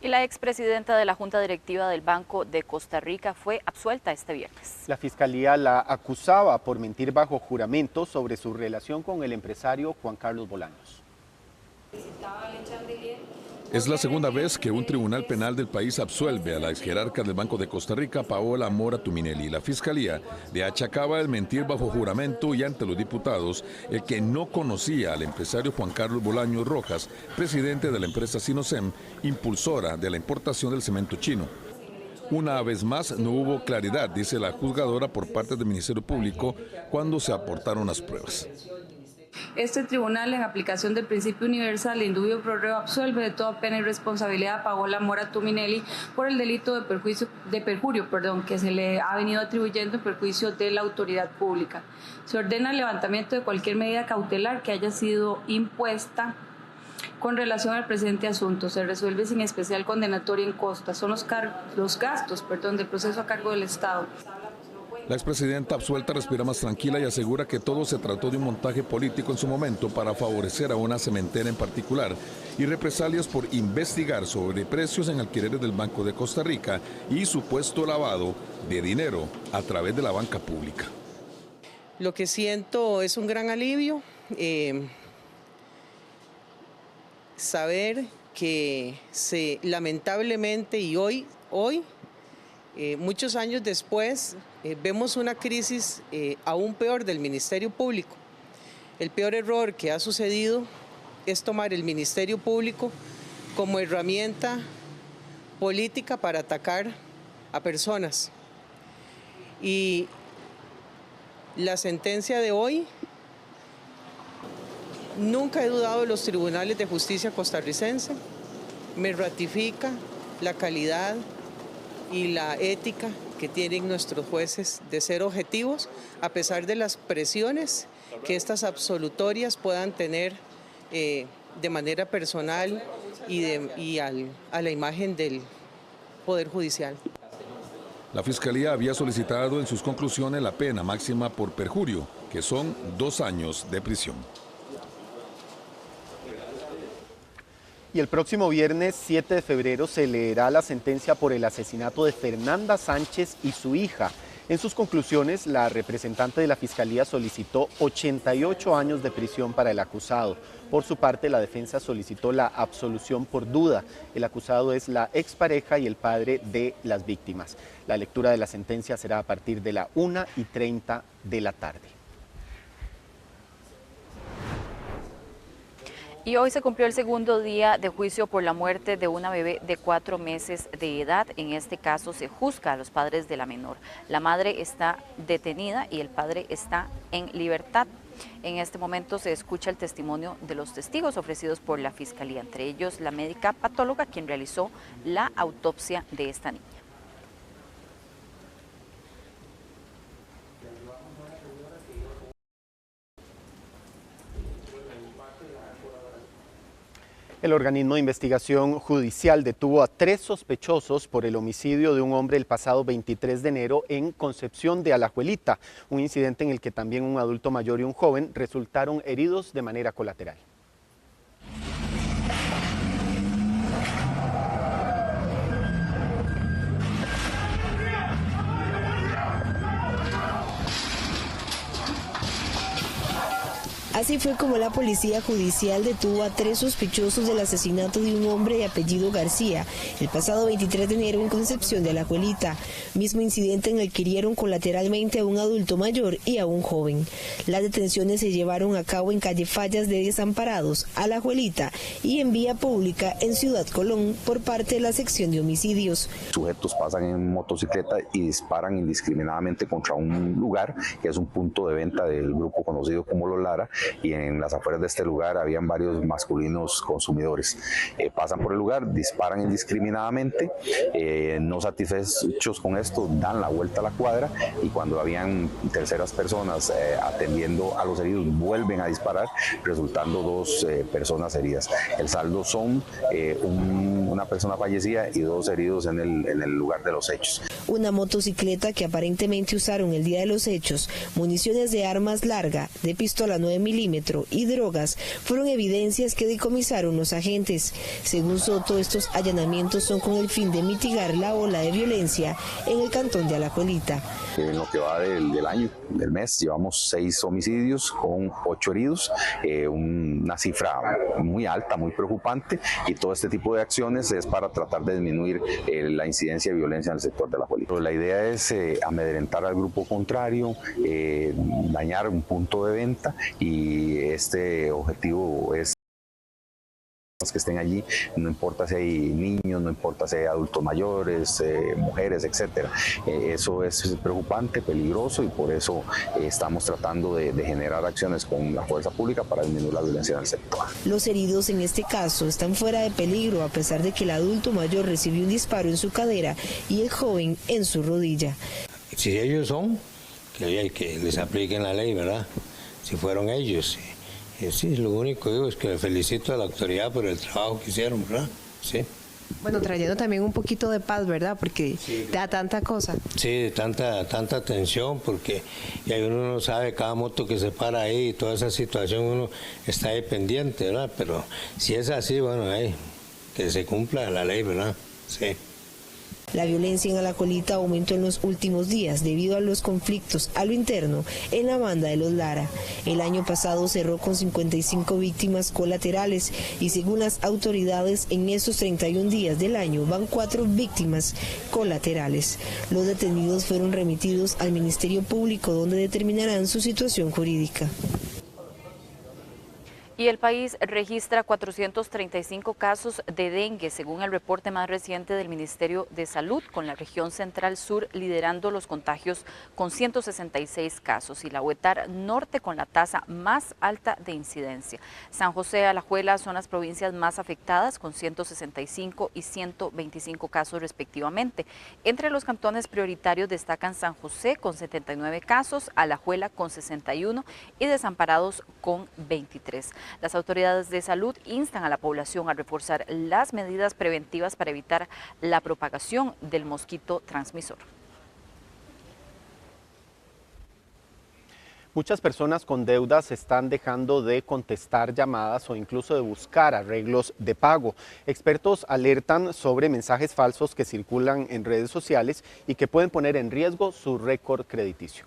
Y la expresidenta de la Junta Directiva del Banco de Costa Rica fue absuelta este viernes. La Fiscalía la acusaba por mentir bajo juramento sobre su relación con el empresario Juan Carlos Bolaños. Es la segunda vez que un tribunal penal del país absuelve a la exjerarca del Banco de Costa Rica, Paola Mora Tuminelli. La Fiscalía le achacaba el mentir bajo juramento y ante los diputados el que no conocía al empresario Juan Carlos Bolaños Rojas, presidente de la empresa Sinosem, impulsora de la importación del cemento chino. Una vez más no hubo claridad, dice la juzgadora, por parte del Ministerio Público cuando se aportaron las pruebas. Este tribunal, en aplicación del principio universal de indubio pro reo, absuelve de toda pena y responsabilidad a Paola Mora Tuminelli por el delito de perjurio, que se le ha venido atribuyendo en perjuicio de la autoridad pública. Se ordena el levantamiento de cualquier medida cautelar que haya sido impuesta con relación al presente asunto. Se resuelve sin especial condenatoria en costa. Son los gastos del proceso a cargo del Estado. La expresidenta absuelta respira más tranquila y asegura que todo se trató de un montaje político en su momento para favorecer a una cementera en particular y represalias por investigar sobre precios en alquileres del Banco de Costa Rica y supuesto lavado de dinero a través de la banca pública. Lo que siento es un gran alivio, saber que lamentablemente y hoy muchos años después, vemos una crisis aún peor del Ministerio Público. El peor error que ha sucedido es tomar el Ministerio Público como herramienta política para atacar a personas. Y la sentencia de hoy, nunca he dudado de los tribunales de justicia costarricense, me ratifica la calidad y la ética que tienen nuestros jueces de ser objetivos, a pesar de las presiones que estas absolutorias puedan tener de manera personal y a la imagen del Poder Judicial. La Fiscalía había solicitado en sus conclusiones la pena máxima por perjurio, que son 2 años de prisión. Y el próximo viernes 7 de febrero se leerá la sentencia por el asesinato de Fernanda Sánchez y su hija. En sus conclusiones, la representante de la Fiscalía solicitó 88 años de prisión para el acusado. Por su parte, la defensa solicitó la absolución por duda. El acusado es la expareja y el padre de las víctimas. La lectura de la sentencia será a partir de la 1:30 de la tarde. Y hoy se cumplió el segundo día de juicio por la muerte de una bebé de 4 meses de edad. En este caso se juzga a los padres de la menor. La madre está detenida y el padre está en libertad. En este momento se escucha el testimonio de los testigos ofrecidos por la Fiscalía, entre ellos la médica patóloga quien realizó la autopsia de esta niña. El organismo de investigación judicial detuvo a 3 sospechosos por el homicidio de un hombre el pasado 23 de enero en Concepción de Alajuelita, un incidente en el que también un adulto mayor y un joven resultaron heridos de manera colateral. Así fue como la policía judicial detuvo a 3 sospechosos del asesinato de un hombre de apellido García el pasado 23 de enero en Concepción de Alajuelita, mismo incidente en el que hirieron colateralmente a un adulto mayor y a un joven. Las detenciones se llevaron a cabo en calle Fallas de Desamparados, Alajuelita, y en vía pública en Ciudad Colón por parte de la sección de homicidios. Sujetos pasan en motocicleta y disparan indiscriminadamente contra un lugar que es un punto de venta del grupo conocido como Los Lara, y en las afueras de este lugar habían varios masculinos consumidores. Pasan por el lugar, disparan indiscriminadamente, no satisfechos con esto, dan la vuelta a la cuadra y cuando habían terceras personas atendiendo a los heridos vuelven a disparar, resultando 2 personas heridas. El saldo son una persona fallecida y 2 heridos en el lugar de los hechos. Una motocicleta que aparentemente usaron el día de los hechos, municiones de armas larga, de pistola 9 milímetros y drogas fueron evidencias que decomisaron los agentes. Según Soto, estos allanamientos son con el fin de mitigar la ola de violencia en el cantón de Alajuelita. En lo que va del año, del mes, llevamos 6 homicidios con 8 heridos, una cifra muy alta, muy preocupante, y todo este tipo de acciones es para tratar de disminuir la incidencia de violencia en el sector de la policía. La idea es amedrentar al grupo contrario, dañar un punto de venta, y este objetivo es que estén allí, no importa si hay niños, no importa si hay adultos mayores, mujeres, etcétera. Eso es preocupante, peligroso, y por eso estamos tratando de generar acciones con la fuerza pública para disminuir la violencia en el sector. Los heridos en este caso están fuera de peligro, a pesar de que el adulto mayor recibió un disparo en su cadera y el joven en su rodilla. Si ellos son, que les apliquen la ley, ¿verdad? Si fueron ellos. Sí, lo único que digo es que felicito a la autoridad por el trabajo que hicieron, ¿verdad? Sí. Bueno, trayendo también un poquito de paz, ¿verdad? Porque da tanta cosa. Sí, tanta atención, porque ya uno no sabe cada moto que se para ahí, y toda esa situación uno está ahí pendiente, ¿verdad? Pero si es así, bueno, que se cumpla la ley, ¿verdad? Sí. La violencia en Alajuelita aumentó en los últimos días debido a los conflictos a lo interno en la banda de los Lara. El año pasado cerró con 55 víctimas colaterales y según las autoridades en esos 31 días del año van 4 víctimas colaterales. Los detenidos fueron remitidos al Ministerio Público donde determinarán su situación jurídica. Y el país registra 435 casos de dengue, según el reporte más reciente del Ministerio de Salud, con la región central sur liderando los contagios con 166 casos y la Huetar Norte con la tasa más alta de incidencia. San José y Alajuela son las provincias más afectadas con 165 y 125 casos respectivamente. Entre los cantones prioritarios destacan San José con 79 casos, Alajuela con 61 y Desamparados con 23. Las autoridades de salud instan a la población a reforzar las medidas preventivas para evitar la propagación del mosquito transmisor. Muchas personas con deudas están dejando de contestar llamadas o incluso de buscar arreglos de pago. Expertos alertan sobre mensajes falsos que circulan en redes sociales y que pueden poner en riesgo su récord crediticio.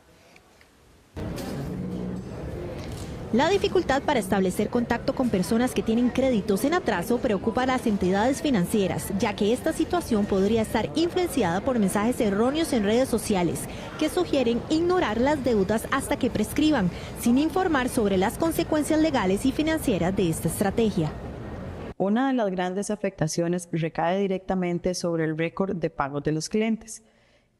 La dificultad para establecer contacto con personas que tienen créditos en atraso preocupa a las entidades financieras, ya que esta situación podría estar influenciada por mensajes erróneos en redes sociales que sugieren ignorar las deudas hasta que prescriban, sin informar sobre las consecuencias legales y financieras de esta estrategia. Una de las grandes afectaciones recae directamente sobre el récord de pagos de los clientes.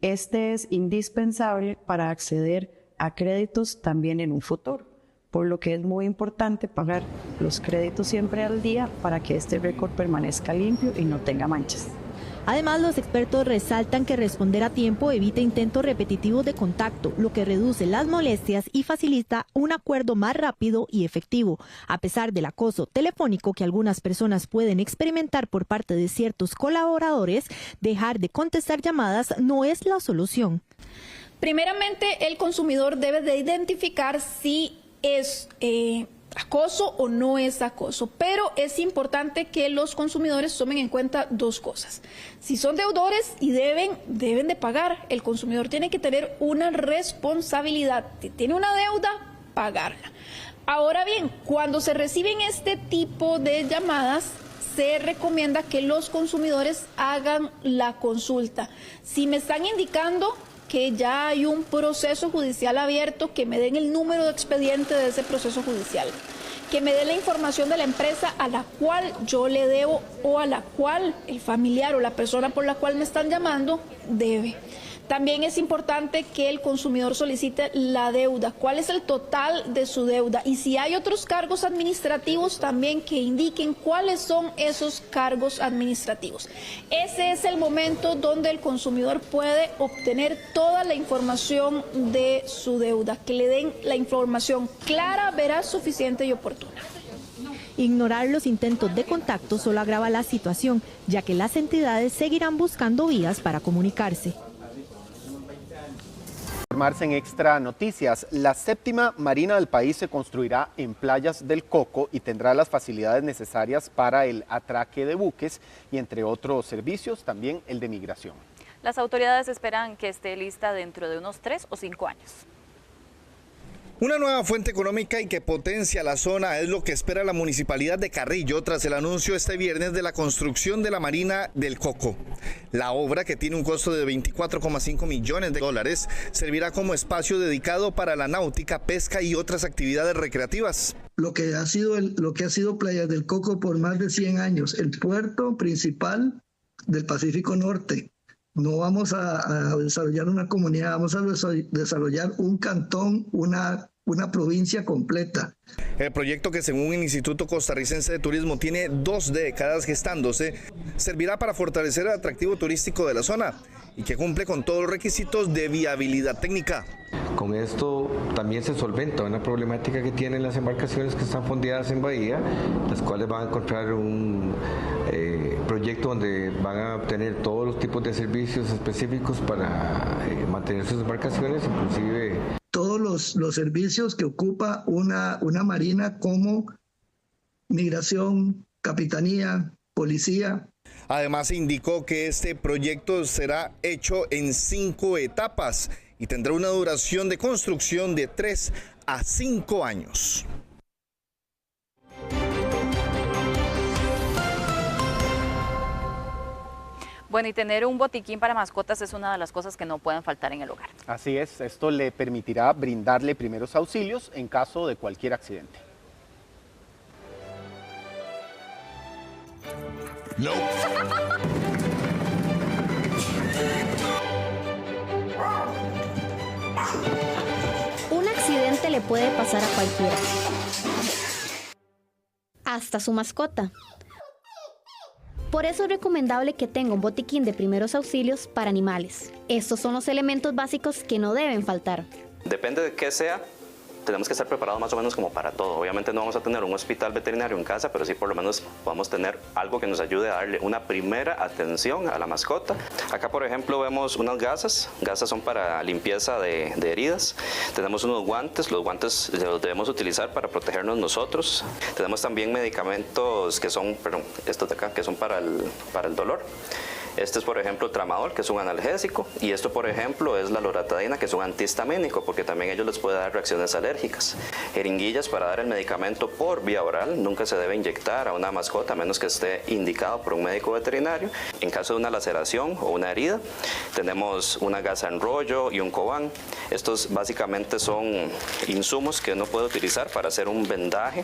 Este es indispensable para acceder a créditos también en un futuro, por lo que es muy importante pagar los créditos siempre al día para que este récord permanezca limpio y no tenga manchas. Además, los expertos resaltan que responder a tiempo evita intentos repetitivos de contacto, lo que reduce las molestias y facilita un acuerdo más rápido y efectivo. A pesar del acoso telefónico que algunas personas pueden experimentar por parte de ciertos colaboradores, dejar de contestar llamadas no es la solución. Primeramente, el consumidor debe de identificar si es acoso o no es acoso, pero es importante que los consumidores tomen en cuenta 2 cosas. Si son deudores y deben de pagar, el consumidor tiene que tener una responsabilidad. Si tiene una deuda, pagarla. Ahora bien, cuando se reciben este tipo de llamadas, se recomienda que los consumidores hagan la consulta. Si me están indicando que ya hay un proceso judicial abierto, que me den el número de expediente de ese proceso judicial, que me den la información de la empresa a la cual yo le debo o a la cual el familiar o la persona por la cual me están llamando debe. También es importante que el consumidor solicite la deuda, cuál es el total de su deuda y si hay otros cargos administrativos también que indiquen cuáles son esos cargos administrativos. Ese es el momento donde el consumidor puede obtener toda la información de su deuda, que le den la información clara, veraz, suficiente y oportuna. Ignorar los intentos de contacto solo agrava la situación, ya que las entidades seguirán buscando vías para comunicarse. Informarse en Extra Noticias, la 7ª marina del país se construirá en Playas del Coco y tendrá las facilidades necesarias para el atraque de buques y entre otros servicios también el de migración. Las autoridades esperan que esté lista dentro de unos 3 o 5 años. Una nueva fuente económica y que potencia la zona es lo que espera la Municipalidad de Carrillo tras el anuncio este viernes de la construcción de la Marina del Coco. La obra, que tiene un costo de 24,5 millones de dólares, servirá como espacio dedicado para la náutica, pesca y otras actividades recreativas. Lo que ha sido Playas del Coco por más de 100 años, el puerto principal del Pacífico Norte. No vamos a desarrollar una comunidad, vamos a desarrollar un cantón, una provincia completa. El proyecto, que según el Instituto Costarricense de Turismo tiene 2 décadas gestándose, servirá para fortalecer el atractivo turístico de la zona y que cumple con todos los requisitos de viabilidad técnica. Con esto también se solventa una problemática que tienen las embarcaciones que están fondeadas en bahía, las cuales van a encontrar un proyecto donde van a obtener todos los tipos de servicios específicos para mantener sus embarcaciones, inclusive todos los servicios que ocupa una marina, como migración, capitanía, policía. Además, se indicó que este proyecto será hecho en 5 etapas y tendrá una duración de construcción de 3 a 5 años. Bueno, y tener un botiquín para mascotas es una de las cosas que no pueden faltar en el hogar. Así es, esto le permitirá brindarle primeros auxilios en caso de cualquier accidente. No. Un accidente le puede pasar a cualquiera, hasta su mascota. Por eso es recomendable que tenga un botiquín de primeros auxilios para animales. Estos son los elementos básicos que no deben faltar. Depende de qué sea, tenemos que estar preparados más o menos como para todo. Obviamente no vamos a tener un hospital veterinario en casa, pero sí por lo menos podemos tener algo que nos ayude a darle una primera atención a la mascota. Acá, por ejemplo, vemos unas gasas. Gasas son para limpieza de heridas. Tenemos unos guantes. Los guantes los debemos utilizar para protegernos nosotros. Tenemos también medicamentos que son, estos de acá, que son para el dolor. Este es, por ejemplo, tramadol, que es un analgésico, y esto, por ejemplo, es la loratadina, que es un antihistamínico, porque también ellos les puede dar reacciones alérgicas. Jeringuillas para dar el medicamento por vía oral. Nunca se debe inyectar a una mascota a menos que esté indicado por un médico veterinario. En caso de una laceración o una herida, tenemos una gasa en rollo y un cobán. Estos básicamente son insumos que uno puede utilizar para hacer un vendaje.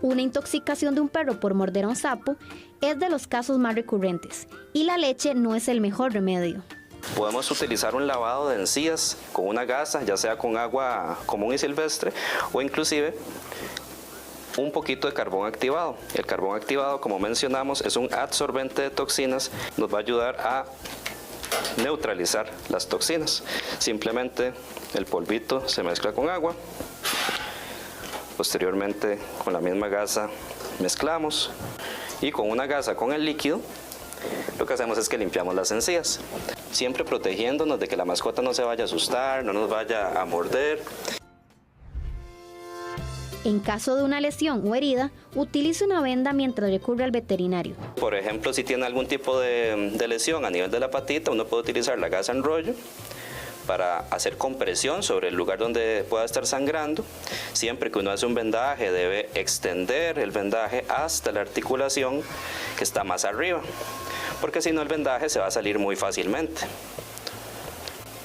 Una intoxicación de un perro por morder a un sapo es de los casos más recurrentes y la leche no es el mejor remedio. Podemos utilizar un lavado de encías con una gasa, ya sea con agua común y silvestre o inclusive un poquito de carbón activado. El carbón activado, como mencionamos, es un absorbente de toxinas, nos va a ayudar a neutralizar las toxinas. Simplemente el polvito se mezcla con agua. Posteriormente, con la misma gasa mezclamos y con una gasa con el líquido, lo que hacemos es que limpiamos las encías, siempre protegiéndonos de que la mascota no se vaya a asustar, no nos vaya a morder. En caso de una lesión o herida, utilice una venda mientras recurre al veterinario. Por ejemplo, si tiene algún tipo de lesión a nivel de la patita, uno puede utilizar la gasa en rollo para hacer compresión sobre el lugar donde pueda estar sangrando. Siempre que uno hace un vendaje, debe extender el vendaje hasta la articulación que está más arriba, porque si no el vendaje se va a salir muy fácilmente.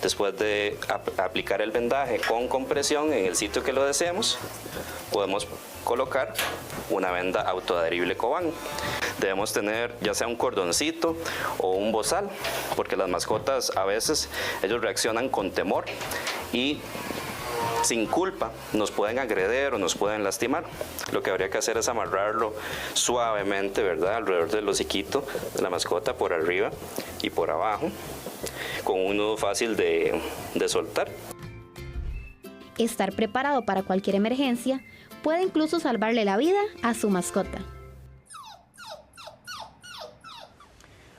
Después de aplicar el vendaje con compresión en el sitio que lo deseemos, podemos colocar una venda autoadherible Cobán. debemos tener ya sea un cordoncito o un bozal, porque las mascotas a veces ellos reaccionan con temor y sin culpa nos pueden agredir o nos pueden lastimar. Lo que habría que hacer es amarrarlo suavemente, ¿verdad?, alrededor del hociquito de la mascota, por arriba y por abajo, con un nudo fácil de soltar. Estar preparado para cualquier emergencia puede incluso salvarle la vida a su mascota.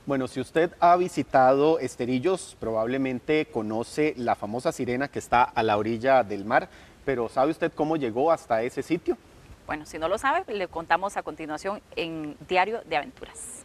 Bueno, si usted ha visitado Esterillos, probablemente conoce la famosa sirena que está a la orilla del mar, pero ¿sabe usted cómo llegó hasta ese sitio? Bueno, si no lo sabe, le contamos a continuación en Diario de Aventuras.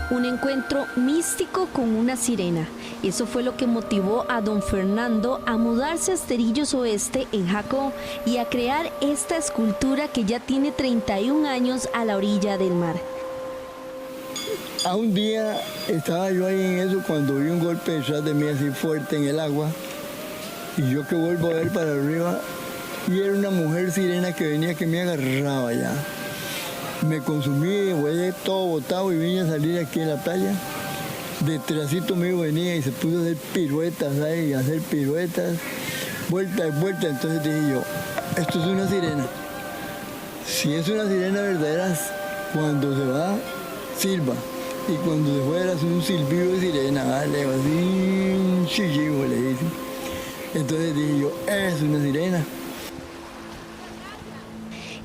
Un encuentro místico con una sirena. Eso fue lo que motivó a don Fernando a mudarse a Esterillos Oeste, en Jacó, y a crear esta escultura que ya tiene 31 años a la orilla del mar. A un día estaba yo ahí en eso cuando vi un golpe detrás de mí así fuerte en el agua, y yo que vuelvo a ver para arriba, y era una mujer sirena que venía, que me agarraba ya. Me consumí, huele todo botado y vine a salir aquí en la playa. Detrásito mío venía y se puso a hacer piruetas, ¿sabes? Y hacer piruetas, vuelta y vuelta. Entonces dije yo, esto es una sirena. Si es una sirena verdadera, cuando se va, silba. Y cuando se fuera es un silbido de sirena, ¿vale? Así, un chillido le dice. Entonces dije yo, es una sirena.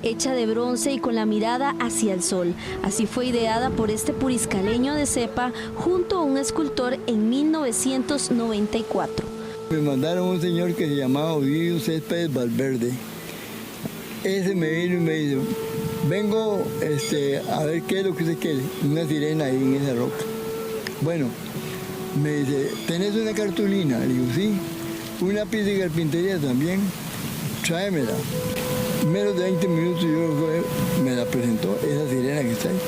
Hecha de bronce y con la mirada hacia el sol. Así fue ideada por este puriscaleño de cepa junto a un escultor en 1994. Me mandaron un señor que se llamaba Ovidio Céspedes Valverde. Ese me vino y me dijo, vengo a ver qué es lo que usted quiere. Una sirena ahí en esa roca. Bueno, me dice, ¿tenés una cartulina? Le digo, sí. Un lápiz de carpintería también. Tráemela. Menos de 20 minutos yo me la presentó esa sirena que está ahí.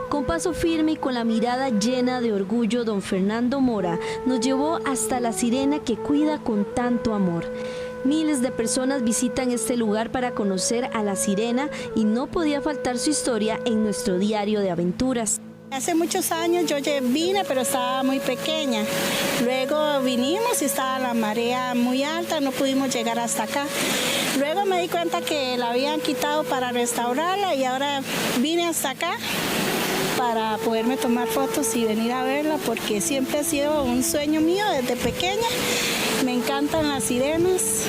Con paso firme y con la mirada llena de orgullo, don Fernando Mora nos llevó hasta la sirena que cuida con tanto amor. Miles de personas visitan este lugar para conocer a la sirena y no podía faltar su historia en nuestro diario de aventuras. Hace muchos años yo vine, pero estaba muy pequeña. Luego vinimos y estaba la marea muy alta, no pudimos llegar hasta acá. Luego me di cuenta que la habían quitado para restaurarla y ahora vine hasta acá para poderme tomar fotos y venir a verla, porque siempre ha sido un sueño mío desde pequeña. Me encantan las sirenas.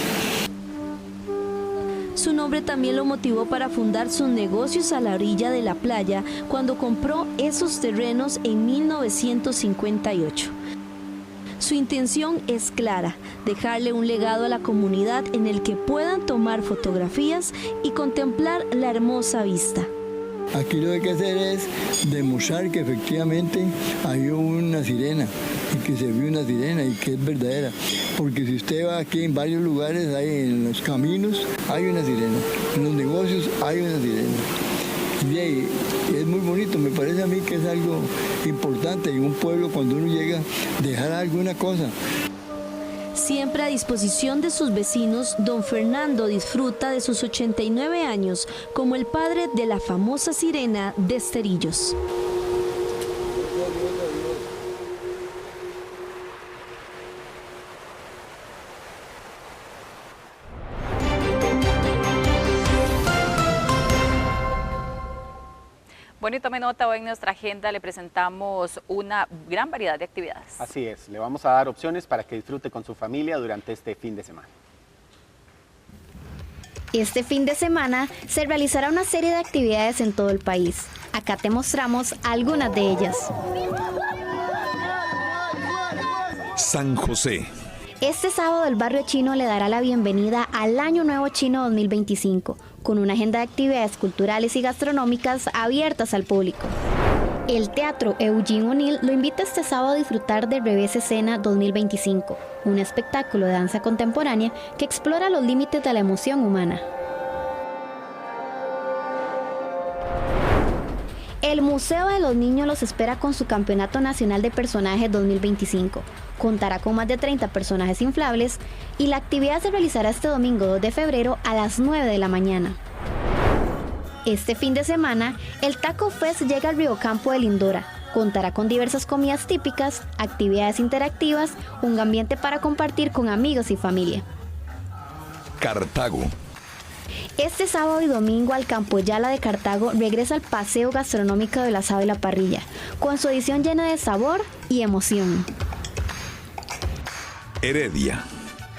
Su nombre también lo motivó para fundar sus negocios a la orilla de la playa cuando compró esos terrenos en 1958. Su intención es clara, dejarle un legado a la comunidad en el que puedan tomar fotografías y contemplar la hermosa vista. Aquí lo que hay que hacer es demostrar que efectivamente hay una sirena y que se vio una sirena y que es verdadera. Porque si usted va aquí en varios lugares, hay en los caminos, hay una sirena. En los negocios hay una sirena. Y ahí, es muy bonito, me parece a mí que es algo importante en un pueblo cuando uno llega a dejar alguna cosa. Siempre a disposición de sus vecinos, don Fernando disfruta de sus 89 años como el padre de la famosa sirena de Esterillos. Bueno, y tome nota, hoy en nuestra agenda le presentamos una gran variedad de actividades. Así es, le vamos a dar opciones para que disfrute con su familia durante este fin de semana. Este fin de semana se realizará una serie de actividades en todo el país. Acá te mostramos algunas de ellas. San José. Este sábado el barrio chino le dará la bienvenida al Año Nuevo Chino 2025, con una agenda de actividades culturales y gastronómicas abiertas al público. El Teatro Eugene O'Neill lo invita este sábado a disfrutar de Revés Escena 2025, un espectáculo de danza contemporánea que explora los límites de la emoción humana. El Museo de los Niños los espera con su Campeonato Nacional de Personajes 2025. Contará con más de 30 personajes inflables y la actividad se realizará este domingo 2 de febrero a las 9 de la mañana. Este fin de semana, el Taco Fest llega al Río Campo de Lindora. Contará con diversas comidas típicas, actividades interactivas, un ambiente para compartir con amigos y familia. Cartago. Este sábado y domingo al Campo Yala de Cartago regresa el paseo gastronómico del asado y la parrilla, con su edición llena de sabor y emoción. Heredia.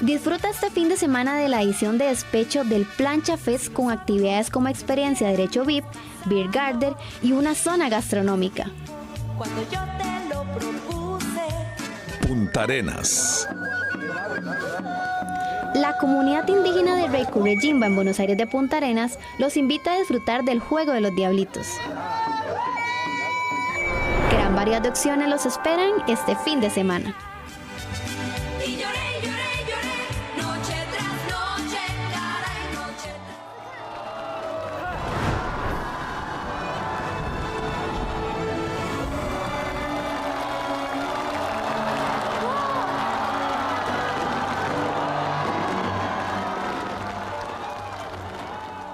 Disfruta este fin de semana de la edición de despecho del Plancha Fest con actividades como experiencia de derecho VIP, beer garden y una zona gastronómica. Cuando yo te lo propuse. Punta Arenas. La comunidad indígena de Reycurreyimba en Buenos Aires de Punta Arenas los invita a disfrutar del Juego de los Diablitos. Gran variedad de opciones los esperan este fin de semana.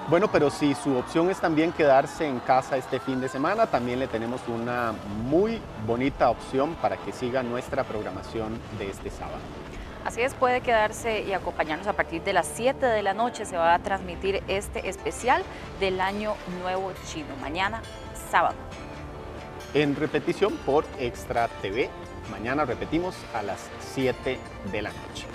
Bueno, pero si su opción es también quedarse en casa este fin de semana, también le tenemos una muy bonita opción para que siga nuestra programación de este sábado. Así es, puede quedarse y acompañarnos a partir de las 7 de la noche. Se va a transmitir este especial del Año Nuevo Chino, mañana sábado. En repetición por Extra TV, mañana repetimos a las 7 de la noche.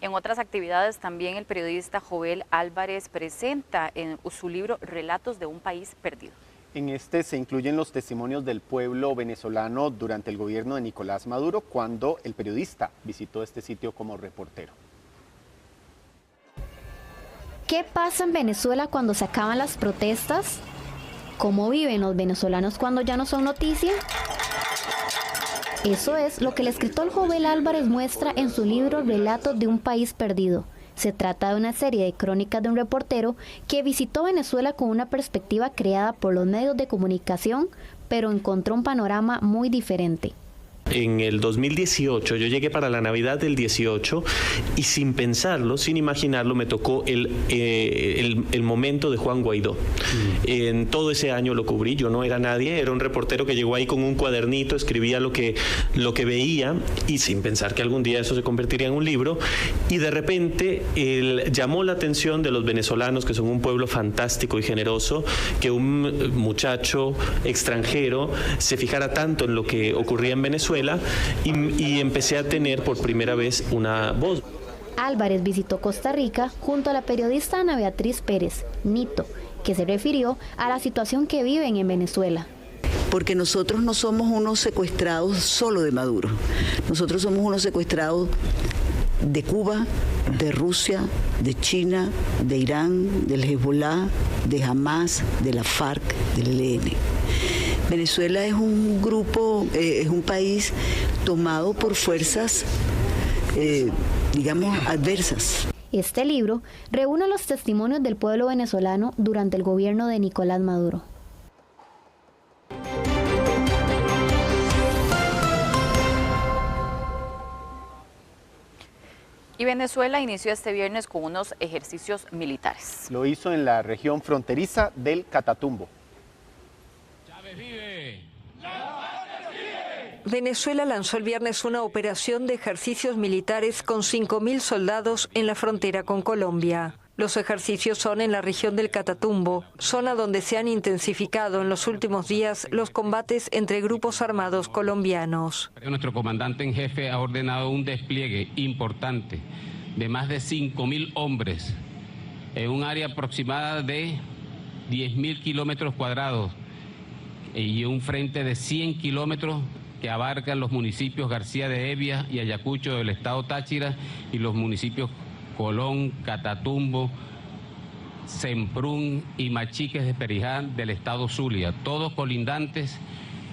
En otras actividades también el periodista Joel Álvarez presenta en su libro Relatos de un país perdido. En este se incluyen los testimonios del pueblo venezolano durante el gobierno de Nicolás Maduro, cuando el periodista visitó este sitio como reportero. ¿Qué pasa en Venezuela cuando se acaban las protestas? ¿Cómo viven los venezolanos cuando ya no son noticia? Eso es lo que el escritor Joel Álvarez muestra en su libro Relatos de un país perdido. Se trata de una serie de crónicas de un reportero que visitó Venezuela con una perspectiva creada por los medios de comunicación, pero encontró un panorama muy diferente. En el 2018, yo llegué para la Navidad del 18 y sin pensarlo, sin imaginarlo, me tocó el momento de Juan Guaidó. En todo ese año lo cubrí, yo no era nadie, era un reportero que llegó ahí con un cuadernito, escribía lo que veía y sin pensar que algún día eso se convertiría en un libro. Y de repente llamó la atención de los venezolanos, que son un pueblo fantástico y generoso, que un muchacho extranjero se fijara tanto en lo que ocurría en Venezuela. Y empecé a tener por primera vez una voz. Álvarez visitó Costa Rica junto a la periodista Ana Beatriz Pérez, Nito, que se refirió a la situación que viven en Venezuela. Porque nosotros no somos unos secuestrados solo de Maduro, nosotros somos unos secuestrados de Cuba, de Rusia, de China, de Irán, del Hezbollah, de Hamas, de la FARC, del ELN. Venezuela es un grupo, es un país tomado por fuerzas, digamos, adversas. Este libro reúne los testimonios del pueblo venezolano durante el gobierno de Nicolás Maduro. Y Venezuela inició este viernes con unos ejercicios militares. Lo hizo en la región fronteriza del Catatumbo. Venezuela lanzó el viernes una operación de ejercicios militares con 5.000 soldados en la frontera con Colombia. Los ejercicios son en la región del Catatumbo, zona donde se han intensificado en los últimos días los combates entre grupos armados colombianos. Nuestro comandante en jefe ha ordenado un despliegue importante de más de 5.000 hombres en un área aproximada de 10.000 kilómetros cuadrados y un frente de 100 kilómetros que abarcan los municipios García de Hevia y Ayacucho del estado Táchira y los municipios Colón, Catatumbo, Semprún y Machiques de Perijá del estado Zulia, todos colindantes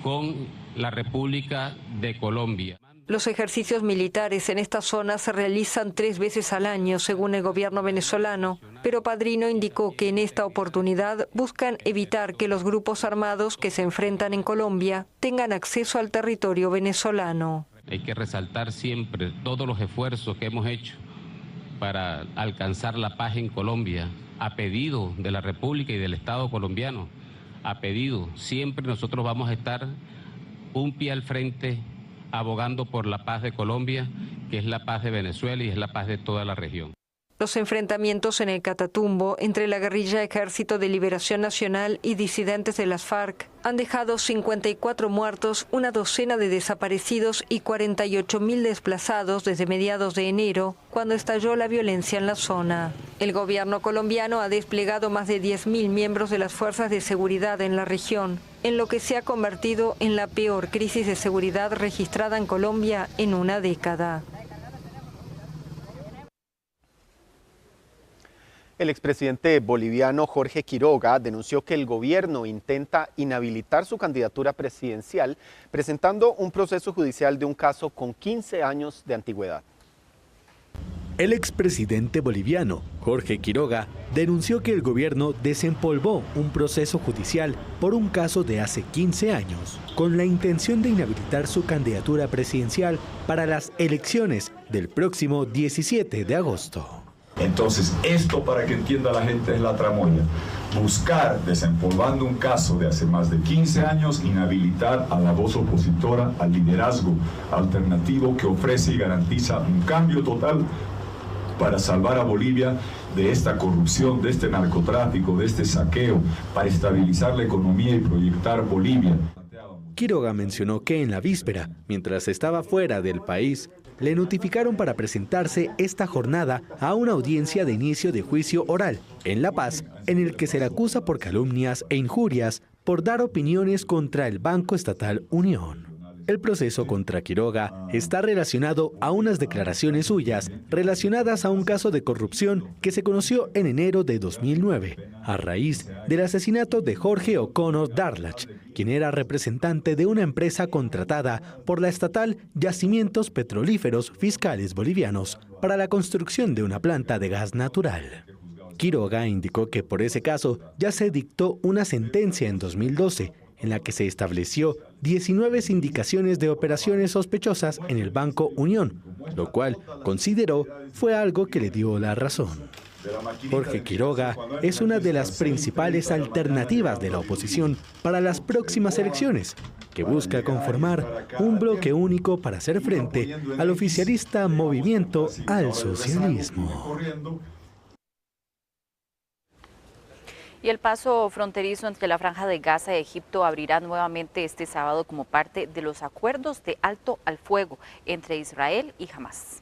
con la República de Colombia. Los ejercicios militares en esta zona se realizan 3 veces al año, según el gobierno venezolano, pero Padrino indicó que en esta oportunidad buscan evitar que los grupos armados que se enfrentan en Colombia tengan acceso al territorio venezolano. Hay que resaltar siempre todos los esfuerzos que hemos hecho para alcanzar la paz en Colombia, a pedido de la República y del Estado colombiano, a pedido. Siempre nosotros vamos a estar un pie al frente abogando por la paz de Colombia, que es la paz de Venezuela y es la paz de toda la región. Los enfrentamientos en el Catatumbo entre la guerrilla Ejército de Liberación Nacional y disidentes de las FARC han dejado 54 muertos, una docena de desaparecidos y 48.000 desplazados desde mediados de enero, cuando estalló la violencia en la zona. El gobierno colombiano ha desplegado más de 10.000 miembros de las fuerzas de seguridad en la región, en lo que se ha convertido en la peor crisis de seguridad registrada en Colombia en una década. El expresidente boliviano Jorge Quiroga denunció que el gobierno intenta inhabilitar su candidatura presidencial presentando un proceso judicial de un caso con 15 años de antigüedad. El expresidente boliviano Jorge Quiroga denunció que el gobierno desempolvó un proceso judicial por un caso de hace 15 años, con la intención de inhabilitar su candidatura presidencial para las elecciones del próximo 17 de agosto. Entonces, esto, para que entienda la gente, es la tramoya. Buscar, desempolvando un caso de hace más de 15 años, inhabilitar a la voz opositora, al liderazgo alternativo que ofrece y garantiza un cambio total para salvar a Bolivia de esta corrupción, de este narcotráfico, de este saqueo, para estabilizar la economía y proyectar Bolivia. Quiroga mencionó que en la víspera, mientras estaba fuera del país, le notificaron para presentarse esta jornada a una audiencia de inicio de juicio oral en La Paz, en el que se le acusa por calumnias e injurias por dar opiniones contra el Banco Estatal Unión. El proceso contra Quiroga está relacionado a unas declaraciones suyas relacionadas a un caso de corrupción que se conoció en enero de 2009, a raíz del asesinato de Jorge O'Connor Darlach, quien era representante de una empresa contratada por la estatal Yacimientos Petrolíferos Fiscales Bolivianos para la construcción de una planta de gas natural. Quiroga indicó que por ese caso ya se dictó una sentencia en 2012, en la que se estableció 19 sindicaciones de operaciones sospechosas en el Banco Unión, lo cual consideró fue algo que le dio la razón. Jorge Quiroga es una de las principales alternativas de la oposición para las próximas elecciones, que busca conformar un bloque único para hacer frente al oficialista Movimiento al Socialismo. Y el paso fronterizo entre la Franja de Gaza y Egipto abrirá nuevamente este sábado como parte de los acuerdos de alto al fuego entre Israel y Hamás.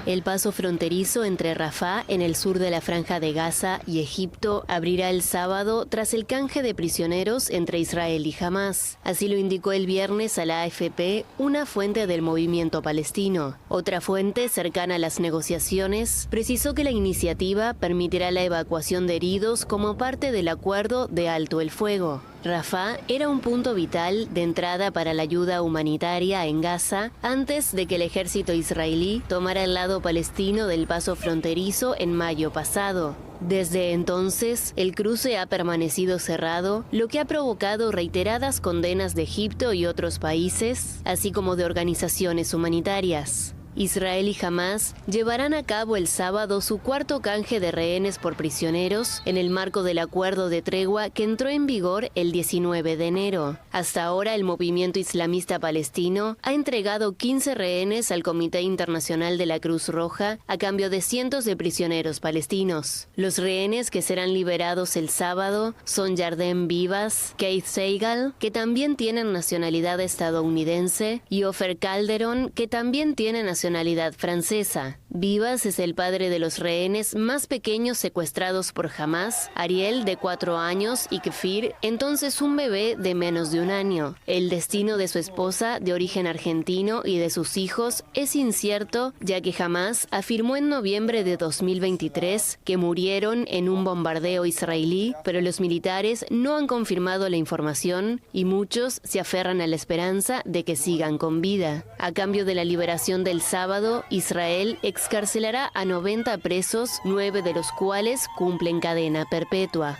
El paso fronterizo entre Rafah, en el sur de la Franja de Gaza, y Egipto abrirá el sábado tras el canje de prisioneros entre Israel y Hamás. Así lo indicó el viernes a la AFP una fuente del movimiento palestino. Otra fuente cercana a las negociaciones precisó que la iniciativa permitirá la evacuación de heridos como parte del acuerdo de alto el fuego. Rafah era un punto vital de entrada para la ayuda humanitaria en Gaza antes de que el ejército israelí tomara el lado palestino del paso fronterizo en mayo pasado. Desde entonces, el cruce ha permanecido cerrado, lo que ha provocado reiteradas condenas de Egipto y otros países, así como de organizaciones humanitarias. Israel y Hamás llevarán a cabo el sábado su cuarto canje de rehenes por prisioneros en el marco del acuerdo de tregua que entró en vigor el 19 de enero. Hasta ahora, el movimiento islamista palestino ha entregado 15 rehenes al Comité Internacional de la Cruz Roja a cambio de cientos de prisioneros palestinos. Los rehenes que serán liberados el sábado son Yarden Vivas, Keith Seigal, que también tienen nacionalidad estadounidense, y Ofer Calderon, que también tiene nacionalidad francesa. Vivas es el padre de los rehenes más pequeños secuestrados por Hamás, Ariel, de 4 años, y Kefir, entonces un bebé de menos de 1 año. El destino de su esposa, de origen argentino, y de sus hijos es incierto, ya que Hamás afirmó en noviembre de 2023 que murieron en un bombardeo israelí, pero los militares no han confirmado la información y muchos se aferran a la esperanza de que sigan con vida. A cambio de la liberación del sábado, Israel excarcelará a 90 presos, 9 de los cuales cumplen cadena perpetua.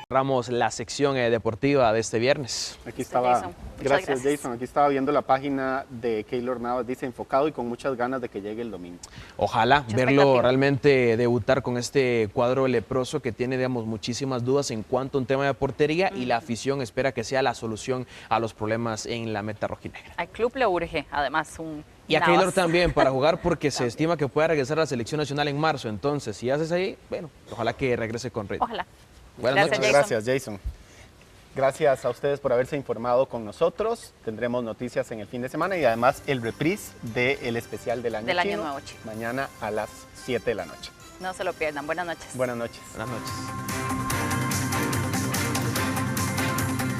Cerramos la sección deportiva de este viernes. Aquí estaba, gracias Jason, aquí estaba viendo la página de Keylor Navas, dice enfocado y con muchas ganas de que llegue el domingo. Ojalá verlo realmente debutar con este cuadro leproso que tiene, digamos, muchísimas dudas en cuanto a un tema de portería y la afición espera que sea la solución a los problemas en la meta rojinegra. Al club le urge, además, y a Keylor también para jugar porque se estima que pueda regresar a la selección nacional en marzo, entonces si haces ahí, bueno, ojalá que regrese con ritmo. Ojalá. Buenas noches. Gracias, Jason. Gracias a ustedes por haberse informado con nosotros. Tendremos noticias en el fin de semana y además el reprise del especial del año nuevo chino. Mañana a las 7 de la noche. No se lo pierdan. Buenas noches. Buenas noches. Buenas noches.